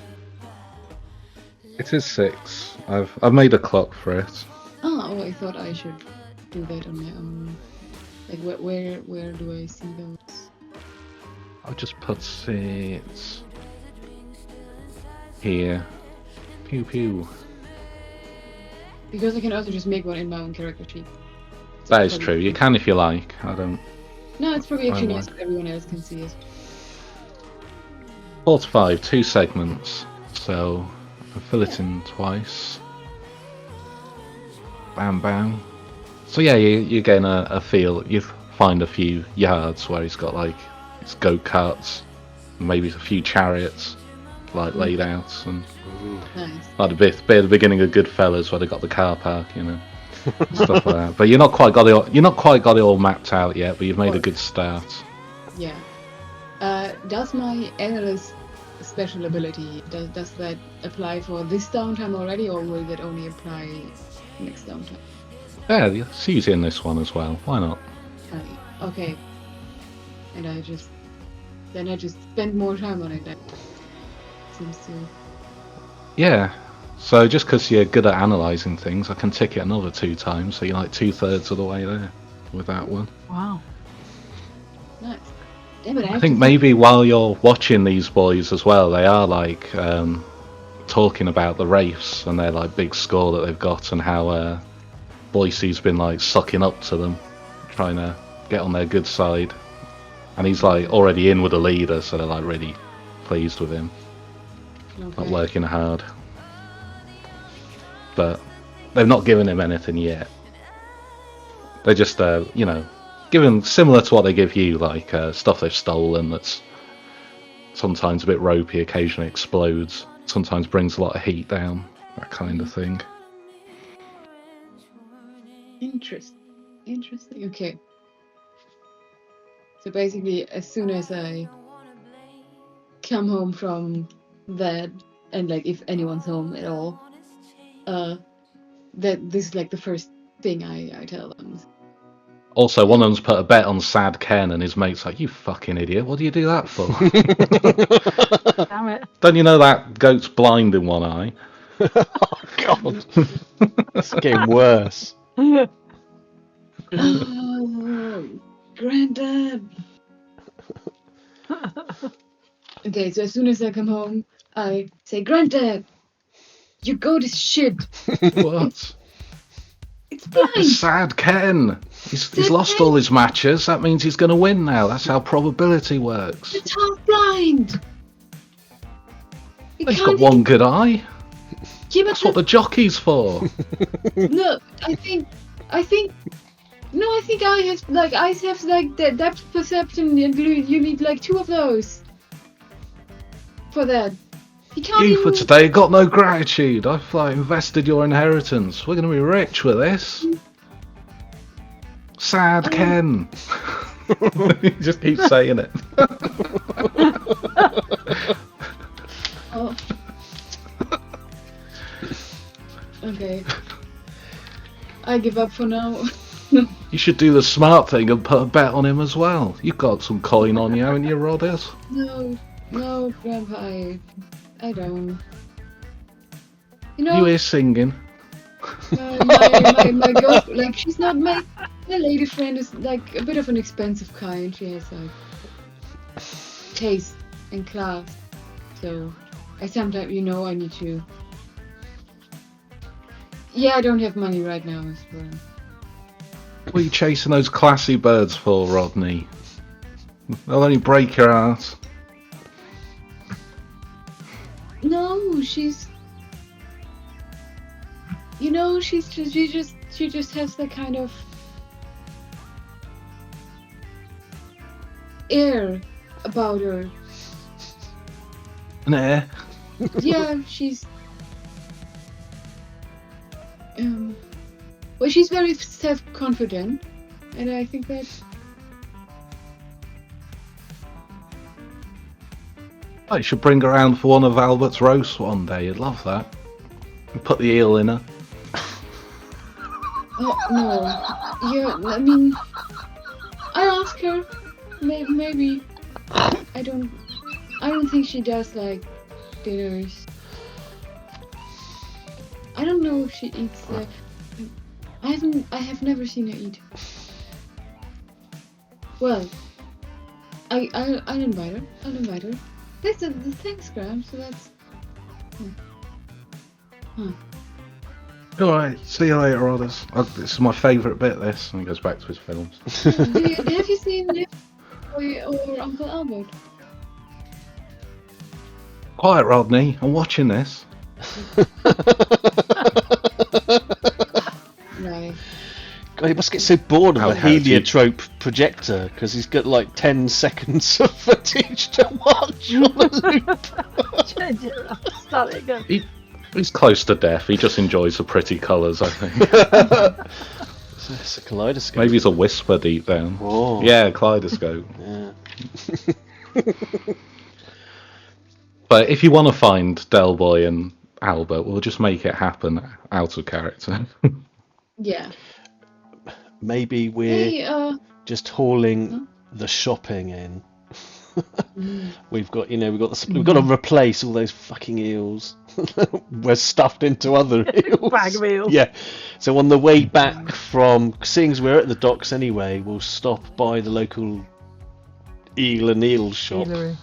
Speaker 2: It is 6. I've made a clock for it.
Speaker 5: Oh, I thought I should do that on my own. Like, where do I see those?
Speaker 2: I'll just put it here. Pew pew.
Speaker 5: Because I can also just make one in my own character sheet. So
Speaker 2: That
Speaker 5: it's
Speaker 2: is
Speaker 5: probably-
Speaker 2: true. You can if you like. I don't.
Speaker 5: No, it's probably actually
Speaker 2: I
Speaker 5: nice if everyone else can see it.
Speaker 2: 4 to 5, 2 segments. So I'll fill it in twice. Bam bam. So yeah, you're getting a feel. You've find a few yards where he's got like his go-karts, maybe a few chariots like laid out, and
Speaker 5: Nice.
Speaker 2: like a bit at the beginning of Goodfellas where they got the car park, you know, stuff like that. But you're not quite got it all mapped out yet, but you've made a good start.
Speaker 5: Yeah. Does my analyst special ability, does that apply for this downtime already, or will that only apply next downtime?
Speaker 2: Yeah, it's easy in this one as well. Why not?
Speaker 5: Okay. And I just spend more time on it. That seems to.
Speaker 2: Yeah. So just because you're good at analysing things, I can tick it another 2 times, so you're like 2/3 of the way there with that one.
Speaker 4: Wow.
Speaker 5: Nice. Damn it,
Speaker 2: I think maybe while you're watching these boys as well, they are like talking about the wraiths and their like big score that they've got, and how Boise's been like sucking up to them, trying to get on their good side, and he's like already in with the leader, so they're like really pleased with him, not working hard. But they've not given him anything yet. They just you know, given similar to what they give you, like stuff they've stolen that's sometimes a bit ropey, occasionally explodes, sometimes brings a lot of heat down, that kind of thing.
Speaker 5: Interesting. Okay. So basically, as soon as I come home from that, and like if anyone's home at all, that this is like the first thing I tell them.
Speaker 2: Also, one of them's put a bet on Sad Ken, and his mate's like, "You fucking idiot! What do you do that for?"
Speaker 4: Damn it.
Speaker 2: Don't you know that goat's blind in one eye?
Speaker 3: Oh God, it's getting worse.
Speaker 5: Oh, Grandad. Okay, so as soon as I come home, I say, Grandad, your goat is shit.
Speaker 2: What?
Speaker 5: It's blind.
Speaker 2: Sad Ken. He's lost all his matches. That means he's going to win now. That's how probability works.
Speaker 5: It's half blind.
Speaker 2: He's got one good eye.
Speaker 5: Yeah,
Speaker 2: That's what the jockey's for.
Speaker 5: No, I think eyes have like the depth perception, and you need like 2 of those for that. He can't
Speaker 2: You for
Speaker 5: even...
Speaker 2: today got no gratitude. I've like invested your inheritance. We're going to be rich with this. Sad Ken. He just keeps saying it.
Speaker 5: Oh. Okay. I give up for now.
Speaker 2: You should do the smart thing and put a bet on him as well. You've got some coin on you, haven't you, Rodders?
Speaker 5: No, Grandpa, I don't. You know,
Speaker 2: You hear singing?
Speaker 5: my girl, like, she's not my lady friend is like a bit of an expensive kind. She has like taste and class. So I sometimes, I need to. Yeah, I don't have money right now as well.
Speaker 2: What are you chasing those classy birds for, Rodney? They'll only break your ass.
Speaker 5: No, she's. She just has that kind of air about her.
Speaker 2: An air?
Speaker 5: Yeah, she's. Well, she's very self-confident, and I think that.
Speaker 2: I should bring her around for one of Albert's roasts one day. You'd love that. And put the eel in her.
Speaker 5: Oh no! Yeah, I mean, I'll ask her. Maybe. I don't think she does like dinners. I don't know if she eats. I have never seen her eat. Well, I'll invite her. That's the thanks, Graham. So that's.
Speaker 2: Alright, see you later, Rodders. This is my favourite bit, this. And he goes back to his films.
Speaker 5: Have you seen Nick or Uncle Albert?
Speaker 2: Quiet, Rodney. I'm watching this.
Speaker 5: Right.
Speaker 3: God, he must get so bored of
Speaker 2: How
Speaker 3: a
Speaker 2: catchy.
Speaker 3: heliotrope projector because he's got like 10 seconds of footage to watch on a loop.
Speaker 4: Change it up. Start it again.
Speaker 2: He's close to death. He just enjoys the pretty colours, I think.
Speaker 3: It's a kaleidoscope.
Speaker 2: Maybe it's a whisper deep down.
Speaker 3: Oh.
Speaker 2: Yeah, kaleidoscope.
Speaker 3: Yeah.
Speaker 2: But if you want to find Delboy and Albert, we'll just make it happen out of character.
Speaker 5: Yeah.
Speaker 3: Maybe we're
Speaker 5: Hey,
Speaker 3: just hauling
Speaker 5: Huh?
Speaker 3: the shopping in.
Speaker 5: mm,
Speaker 3: We've got to replace all those fucking eels. We're stuffed into other eels.
Speaker 4: Bag of eels.
Speaker 3: Yeah. So on the way back from, seeing as we're at the docks anyway, we'll stop by the local eel and eel shop,
Speaker 4: Eelery.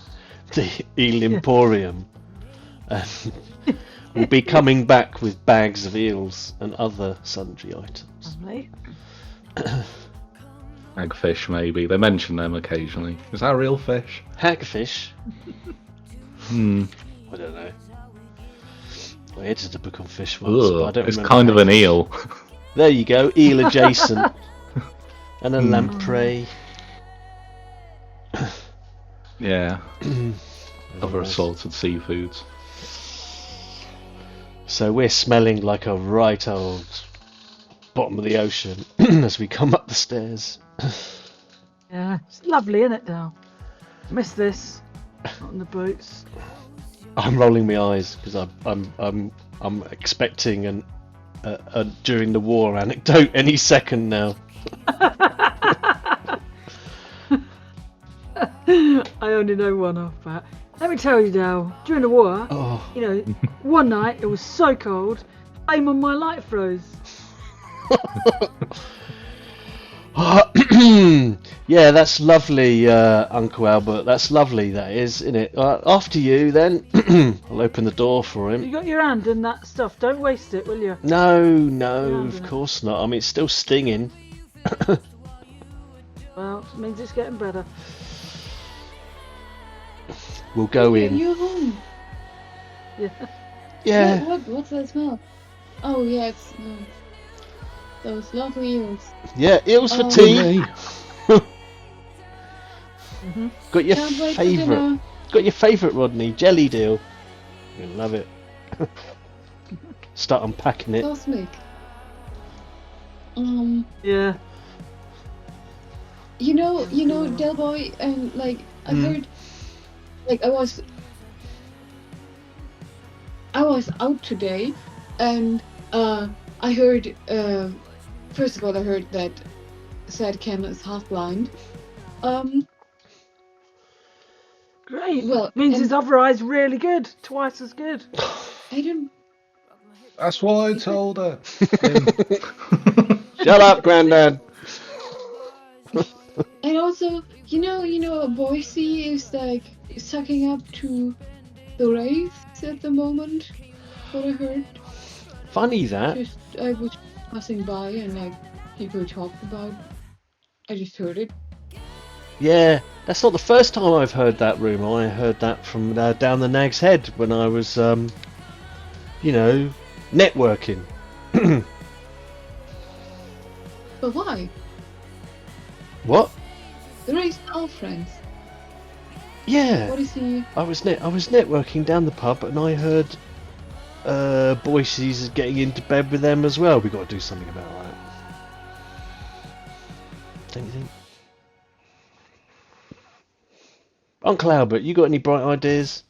Speaker 3: the Eel Emporium, and we'll be coming back with bags of eels and other sundry items.
Speaker 4: Lovely.
Speaker 2: Hagfish, maybe. They mention them occasionally. Is that a real fish?
Speaker 3: Hagfish?
Speaker 2: Hmm.
Speaker 3: I don't know. I edited a book on fish once, but I
Speaker 2: Ugh,
Speaker 3: don't
Speaker 2: it's
Speaker 3: remember.
Speaker 2: kind of an
Speaker 3: hagfish.
Speaker 2: eel.
Speaker 3: There you go, eel adjacent. And a lamprey.
Speaker 2: Yeah. Other
Speaker 3: Very nice.
Speaker 2: assorted seafoods.
Speaker 3: So we're smelling like a right old bottom of the ocean as we come up the stairs.
Speaker 4: Yeah, it's lovely, isn't it, Dal? Miss this. Not on the boots.
Speaker 3: I'm rolling my eyes because I'm expecting a during the war anecdote any second now.
Speaker 4: I only know one off that. Let me tell you, Dal. During the war,
Speaker 3: Oh,
Speaker 4: you know, one night it was so cold, flame on my light froze.
Speaker 3: yeah, that's lovely, Uncle Albert. That's lovely, that is, isn't it? After you, then. I'll open the door for
Speaker 4: You
Speaker 3: him.
Speaker 4: got your hand in that stuff. Don't waste it, will you?
Speaker 3: No,
Speaker 4: Yeah,
Speaker 3: of
Speaker 4: yeah.
Speaker 3: course not. I mean, it's still stinging.
Speaker 4: Well, it means it's getting better.
Speaker 3: We'll go in.
Speaker 5: You're home.
Speaker 4: Yeah.
Speaker 3: Yeah.
Speaker 5: What's that smell? Oh yeah, it's those lovely eels.
Speaker 3: Yeah, eels for
Speaker 5: Oh.
Speaker 3: tea.
Speaker 4: Mhm.
Speaker 3: Got your
Speaker 5: Can't wait for
Speaker 3: favourite.
Speaker 5: dinner.
Speaker 3: Got your favourite, Rodney, jelly deal. You love it. Start unpacking it.
Speaker 5: Cosmic.
Speaker 4: Yeah.
Speaker 5: You know, Del Boy, and like I've heard, like I was out today, and I heard. First of all, I heard that Sad Ken is half blind.
Speaker 4: Great.
Speaker 5: Well,
Speaker 4: means
Speaker 5: and-
Speaker 4: his other eye's really good. Twice as good.
Speaker 5: I don't.
Speaker 2: That's what I told her.
Speaker 3: Shut up, Grandad.
Speaker 5: And also, Boise is like sucking up to the wraiths at the moment. What I heard.
Speaker 3: Funny that.
Speaker 5: Just I was passing by and like people talked about. I just heard it.
Speaker 3: Yeah, that's not the first time I've heard that rumour. I heard that from down the Nag's Head when I was, networking.
Speaker 5: But why?
Speaker 3: What?
Speaker 5: The wraiths are friends.
Speaker 3: Yeah.
Speaker 5: What is he?
Speaker 3: I was networking down the pub and I heard Boise's getting into bed with them as well. We got to do something about that. Don't you think? Uncle Albert, you got any bright ideas?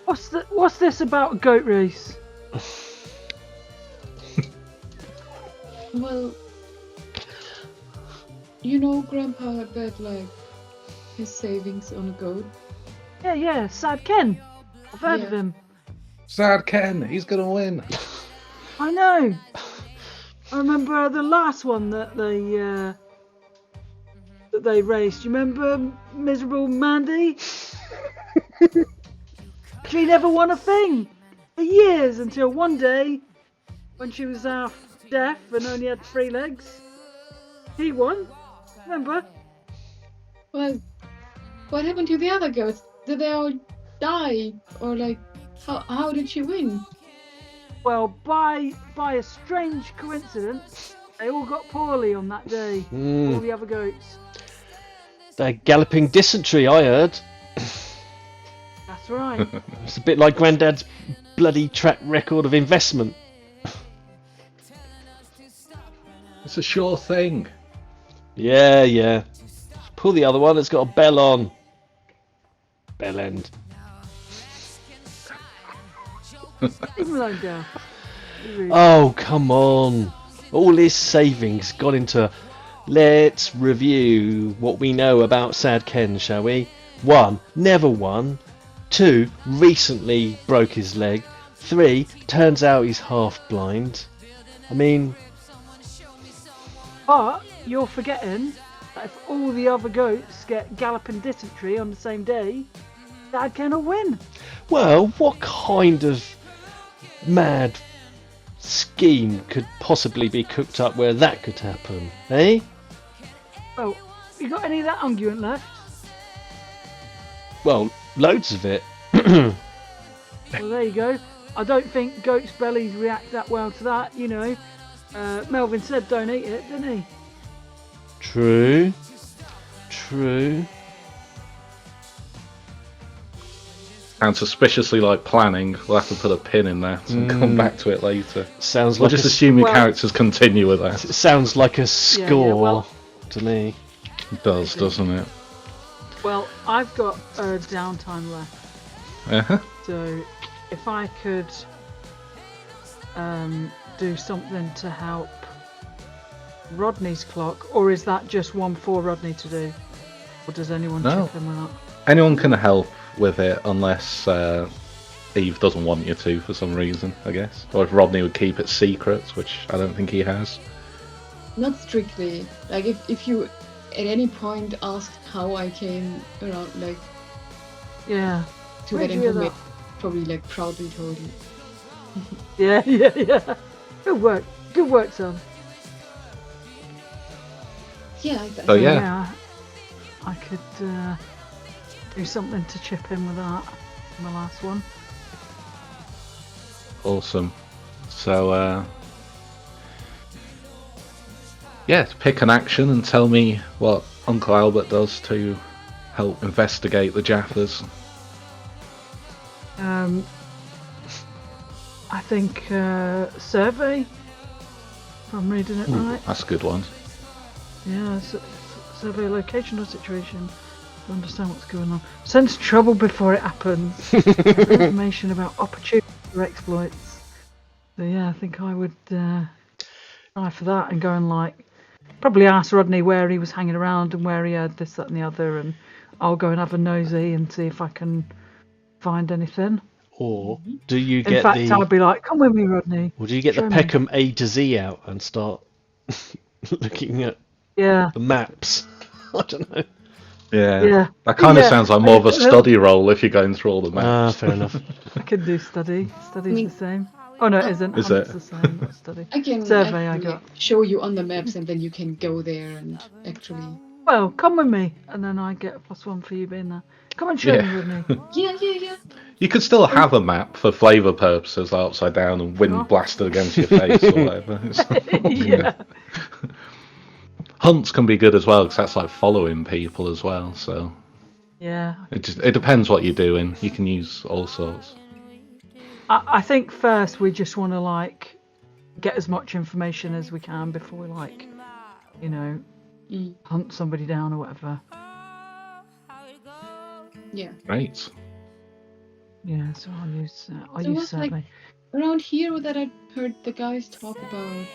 Speaker 4: What's this about a goat race?
Speaker 5: Well, Grandpa had bet like his savings on a goat.
Speaker 4: Yeah, Sad Ken. I've heard of
Speaker 5: Yeah.
Speaker 4: him.
Speaker 2: Sad Ken, he's gonna win.
Speaker 4: I know. I remember the last one that they raced. You remember miserable Mandy? She never won a thing for years until one day when she was half deaf and only had 3 legs. He won. Remember?
Speaker 5: Well, what happened to the other goats? Did they all die? Or like, how did she win?
Speaker 4: Well, by a strange coincidence, they all got poorly on that day. All the other goats.
Speaker 3: They're galloping dysentery, I heard.
Speaker 4: That's right.
Speaker 3: It's a bit like Grandad's bloody track record of investment.
Speaker 2: It's a sure thing.
Speaker 3: Yeah. Just pull the other one, it's got a bell on. Bell end.
Speaker 4: Leave him alone, Dale.
Speaker 3: Oh, come on. All his savings gone into... Let's review what we know about Sad Ken, shall we? 1. Never won. 2. Recently broke his leg. 3. Turns out he's half blind. I mean...
Speaker 4: But you're forgetting that if all the other goats get galloping dysentery on the same day, Dad can win.
Speaker 3: Well, what kind of mad scheme could possibly be cooked up where that could happen, eh?
Speaker 4: Well, you got any of that unguent left?
Speaker 3: Well, loads of it.
Speaker 4: Well, there you go. I don't think goats' bellies react that well to that, you know. Melvin said don't eat it, didn't he?
Speaker 3: True.
Speaker 2: And suspiciously like planning, we'll have to put a pin in that and come back to it later.
Speaker 3: Sounds
Speaker 2: We'll
Speaker 3: like
Speaker 2: just assume your characters continue with that.
Speaker 3: It sounds like a score to me.
Speaker 2: It does, doesn't it?
Speaker 4: Well, I've got downtime left.
Speaker 2: Uh-huh.
Speaker 4: So if I could do something to help Rodney's clock, or is that just one for Rodney to do? Or does anyone chip in with that?
Speaker 2: Anyone can help with it unless Eve doesn't want you to for some reason, I guess. Or if Rodney would keep it secret, which I don't think he has.
Speaker 5: Not strictly. Like if you at any point asked how I came around, like
Speaker 4: Yeah.
Speaker 5: to
Speaker 4: Where'd
Speaker 5: that
Speaker 4: you hear
Speaker 5: information, probably like proudly told you.
Speaker 4: Yeah. Good work, son.
Speaker 5: Yeah.
Speaker 2: Oh yeah.
Speaker 4: I could do something to chip in with that. My last one.
Speaker 2: Awesome. So, pick an action and tell me what Uncle Albert does to help investigate the Jaffers.
Speaker 4: I think survey. If I'm reading it right.
Speaker 2: That's a good one.
Speaker 4: Yeah, survey location or situation. To understand what's going on. Sense trouble before it happens. Information about opportunities or exploits. So yeah, I think I would try for that and go and probably ask Rodney where he was hanging around and where he had this, that and the other, and I'll go and have a nosy and see if I can find anything.
Speaker 3: Or do you get
Speaker 4: In fact, I'll be like, come with me, Rodney.
Speaker 3: Or do you get the Peckham A to Z out and start looking at the maps? I don't know.
Speaker 2: Yeah. That kind of sounds like more of a study role if you're going through all the maps.
Speaker 3: Fair enough.
Speaker 4: I could do study. Study's the same. Oh no, it isn't.
Speaker 2: Is it?
Speaker 4: It's the same. Not study.
Speaker 5: I can
Speaker 4: survey. I got.
Speaker 5: Show you on the maps, and then you can go there and actually.
Speaker 4: Well, come with me, and then I get a +1 for you being there. Come and show me with me.
Speaker 5: Yeah.
Speaker 2: You could still have a map for flavour purposes, like upside down and wind blasted against your face or whatever.
Speaker 4: Yeah.
Speaker 2: Hunts can be good as well because that's like following people as well. So
Speaker 4: yeah,
Speaker 2: it depends what you're doing. You can use all sorts.
Speaker 4: I think first we just want to get as much information as we can before we hunt somebody down or whatever.
Speaker 5: Yeah.
Speaker 2: Great.
Speaker 4: Yeah, so I'll use survey.
Speaker 5: Around here that I heard the guys talk about,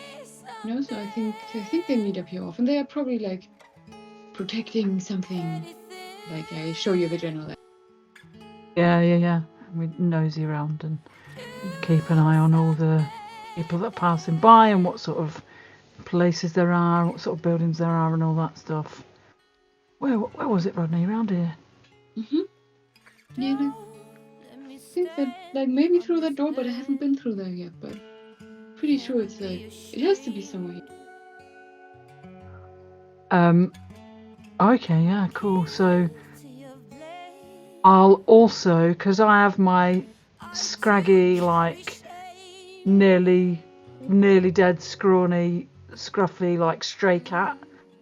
Speaker 5: so I think they meet up here often. They are probably protecting something. I show you the general.
Speaker 4: Yeah. We nosy around and keep an eye on all the people that are passing by and what sort of places there are, what sort of buildings there are, and all that stuff. Where was it, Rodney? Around here?
Speaker 5: Yeah. I think that maybe through that door, but I haven't been through there yet. But pretty sure it's it has to be somewhere here.
Speaker 4: Okay, yeah, cool. So I'll also, because I have my scraggy nearly dead, scrawny, scruffy, like stray cat,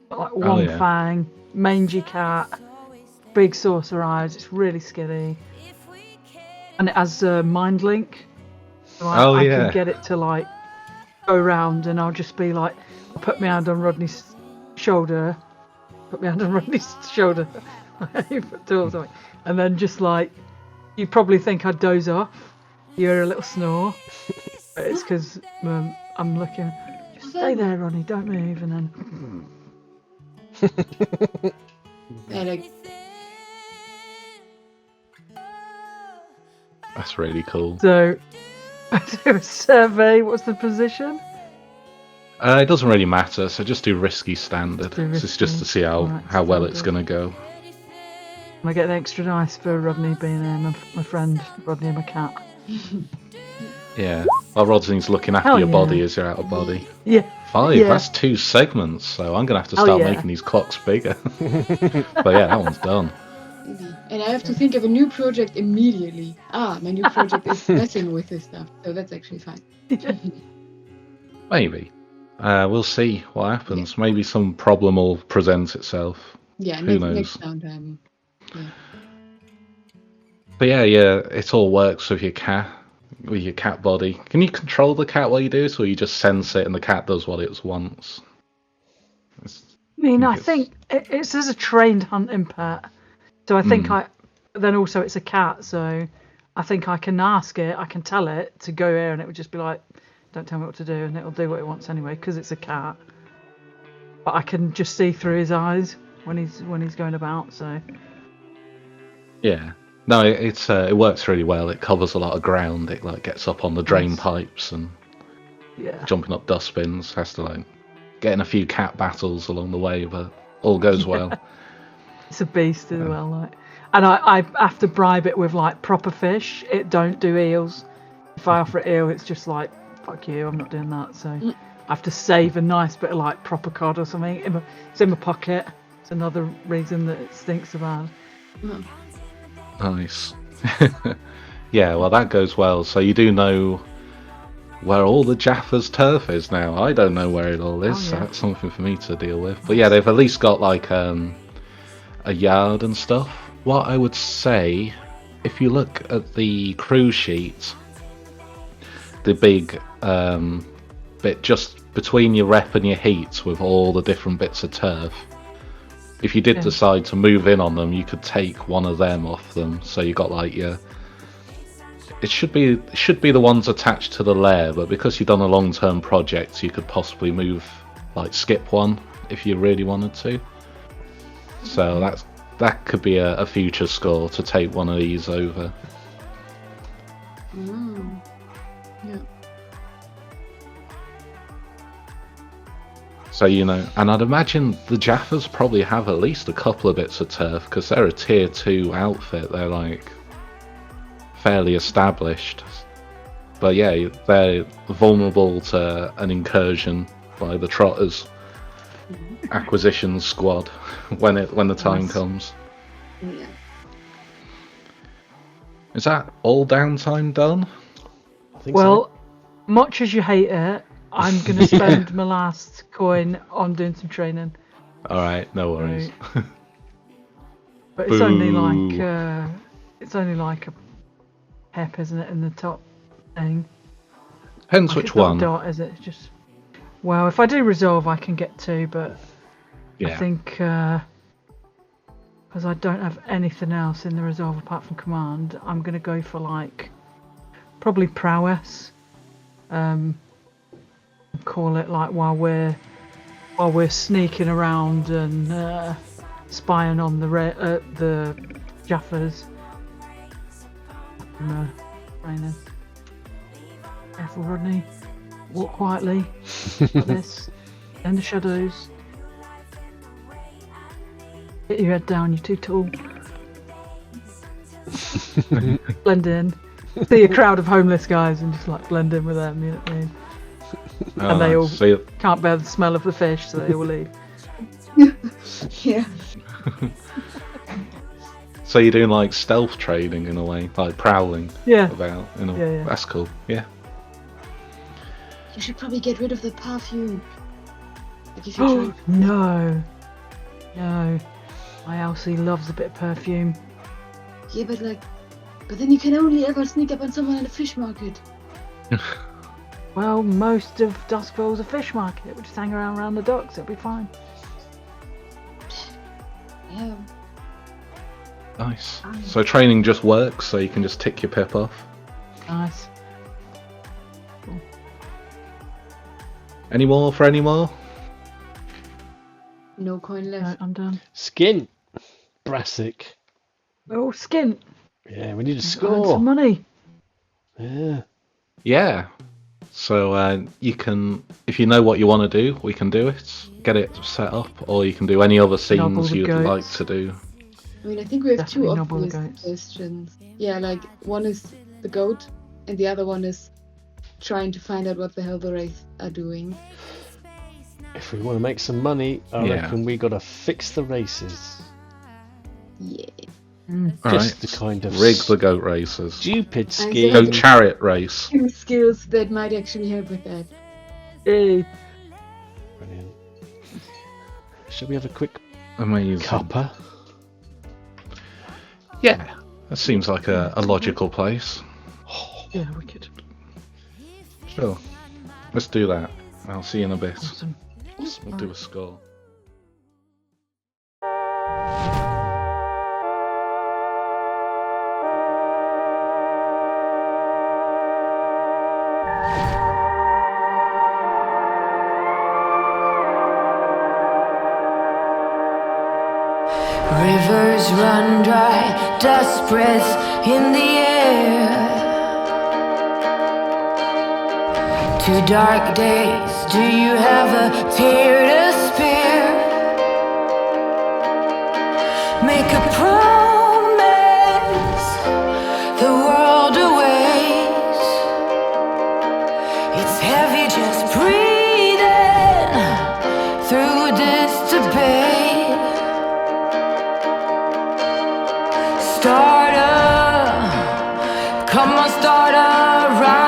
Speaker 4: like one
Speaker 2: yeah.
Speaker 4: fang, mangy cat, big saucer eyes. It's really skinny, and it has a mind link. So I can get it to like go round, and I'll just be like, I'll put my hand on Rodney's shoulder, and then just like, you probably think I'd doze off. You hear a little snore, but it's because I'm looking. Just stay there, Ronnie. Don't move, and then.
Speaker 2: That's really cool.
Speaker 4: So, I do a survey. What's the position?
Speaker 2: It doesn't really matter, so just do risky standard. It's just to see how well it's going to go.
Speaker 4: I get the extra dice for Rodney being my friend, Rodney and my cat.
Speaker 2: Yeah. Well, Rodney's looking after your body as you're out of body.
Speaker 4: Yeah.
Speaker 2: 5, that's 2 segments, so I'm going to have to start making these clocks bigger. But yeah, that one's done.
Speaker 5: And I have to think of a new project immediately. My new project is messing with this stuff, so that's actually fine.
Speaker 2: Maybe. We'll see what happens. Yeah. Maybe some problem will present itself.
Speaker 5: Yeah,
Speaker 2: Who knows?
Speaker 5: Next downtime. Yeah.
Speaker 2: But yeah, it all works with your cat body. Can you control the cat while you do this, or you just sense it and the cat does what it wants?
Speaker 4: I think it's as a trained hunting pet. So I think then also it's a cat, so I think I can ask it, I can tell it to go here, and it would just be like, don't tell me what to do, and it'll do what it wants anyway, because it's a cat. But I can just see through his eyes when he's going about, so.
Speaker 2: Yeah. No, it works really well. It covers a lot of ground. It like gets up on the drain pipes and jumping up dustbins. Has to like get in a few cat battles along the way, but all goes well.
Speaker 4: It's a beast as well, like. And I have to bribe it with like proper fish. It don't do eels. If I offer it eel, it's just like, fuck you, I'm not doing that. So I have to save a nice bit of like proper cod or something. It's in my pocket. It's another reason that it stinks so bad.
Speaker 2: Nice. Yeah, well that goes well. So you do know where all the Jaffa's turf is now. I don't know where it all is. So that's something for me to deal with. But yeah, they've at least got like a yard and stuff. What I would say, if you look at the crew sheet, the big bit just between your rep and your heat with all the different bits of turf, if you did decide to move in on them, you could take one of them off them. So you got like your, it should be the ones attached to the lair, but because you've done a long-term project, you could possibly skip one if you really wanted to. So that could be a future score to take one of these over.
Speaker 5: Yeah.
Speaker 2: So, and I'd imagine the Jaffas probably have at least a couple of bits of turf, because they're a tier 2 outfit. They're like fairly established. But yeah, they're vulnerable to an incursion by the Trotters acquisition squad when the time comes.
Speaker 5: Yeah.
Speaker 2: Is that all downtime done?
Speaker 3: I think
Speaker 4: so. Much as you hate it, I'm going to spend my last coin on doing some training.
Speaker 2: Alright, no worries.
Speaker 4: But it's only like a pep, isn't it, in the top thing?
Speaker 2: Depends which one.
Speaker 4: Dot, is it? Just, well, if I do resolve, I can get 2, but I think because I don't have anything else in the resolve apart from command, I'm going to go for like probably prowess. Call it like while we're sneaking around and spying on the Jaffas. Training. Careful, Rodney. Walk quietly. Like this. In the shadows. Get your head down. You're too tall. Blend in. See a crowd of homeless guys and just like blend in with them. You know what I mean? And they all can't bear the smell of the fish, so they all leave.
Speaker 5: Yeah.
Speaker 2: So you're doing like stealth trading in a way, like prowling about. Yeah. That's cool. Yeah.
Speaker 5: You should probably get rid of the perfume. Like if
Speaker 4: Oh
Speaker 5: you're trying.
Speaker 4: no, no. My Elsie loves a bit of perfume.
Speaker 5: Yeah, but then you can only ever sneak up on someone in a fish market.
Speaker 4: Well, most of Duskville's a fish market. We just hang around the docks. It'll be fine.
Speaker 5: Yeah.
Speaker 2: Nice. So training just works, so you can just tick your pip off.
Speaker 4: Nice.
Speaker 2: Any more for any more?
Speaker 5: No coin
Speaker 4: No,
Speaker 5: left.
Speaker 4: I'm done.
Speaker 3: Skin. Brassic.
Speaker 4: Oh, skin.
Speaker 3: Yeah, we need a
Speaker 4: Earn
Speaker 3: score.
Speaker 4: some money.
Speaker 3: Yeah.
Speaker 2: Yeah. So you can, if you know what you want to do, we can do it. Get it set up, or you can do any other
Speaker 4: Nobble
Speaker 2: scenes
Speaker 4: the
Speaker 2: you'd
Speaker 4: goats.
Speaker 2: like to do.
Speaker 5: I mean, I think we have
Speaker 4: Definitely
Speaker 5: two
Speaker 4: nobble the
Speaker 5: obvious
Speaker 4: goats.
Speaker 5: suggestions. Yeah, like one is the goat, and the other one is trying to find out what the hell the Wraith are doing.
Speaker 3: If we want to make some money, I
Speaker 2: Yeah.
Speaker 3: reckon we got to fix the races.
Speaker 5: Yeah.
Speaker 2: All
Speaker 3: Just
Speaker 2: right.
Speaker 3: the kind of
Speaker 2: Rig the goat races.
Speaker 3: stupid
Speaker 5: say-
Speaker 3: scheme.
Speaker 2: Goat chariot race.
Speaker 5: Two skills that might actually help with that.
Speaker 4: Hey.
Speaker 3: Brilliant. Shall we have a quick
Speaker 2: Amazing.
Speaker 3: cuppa?
Speaker 2: Yeah. That seems like a logical place.
Speaker 4: Yeah, wicked.
Speaker 2: Sure. Let's do that. I'll see you in a bit.
Speaker 4: Awesome.
Speaker 2: We'll do a score.
Speaker 1: Rivers run dry, dust spreads in the air. 2 dark days, do you have a tear to spare? Make a promise, the world awaits. It's heavy just breathing through this debate. Starter, come on, starter, right?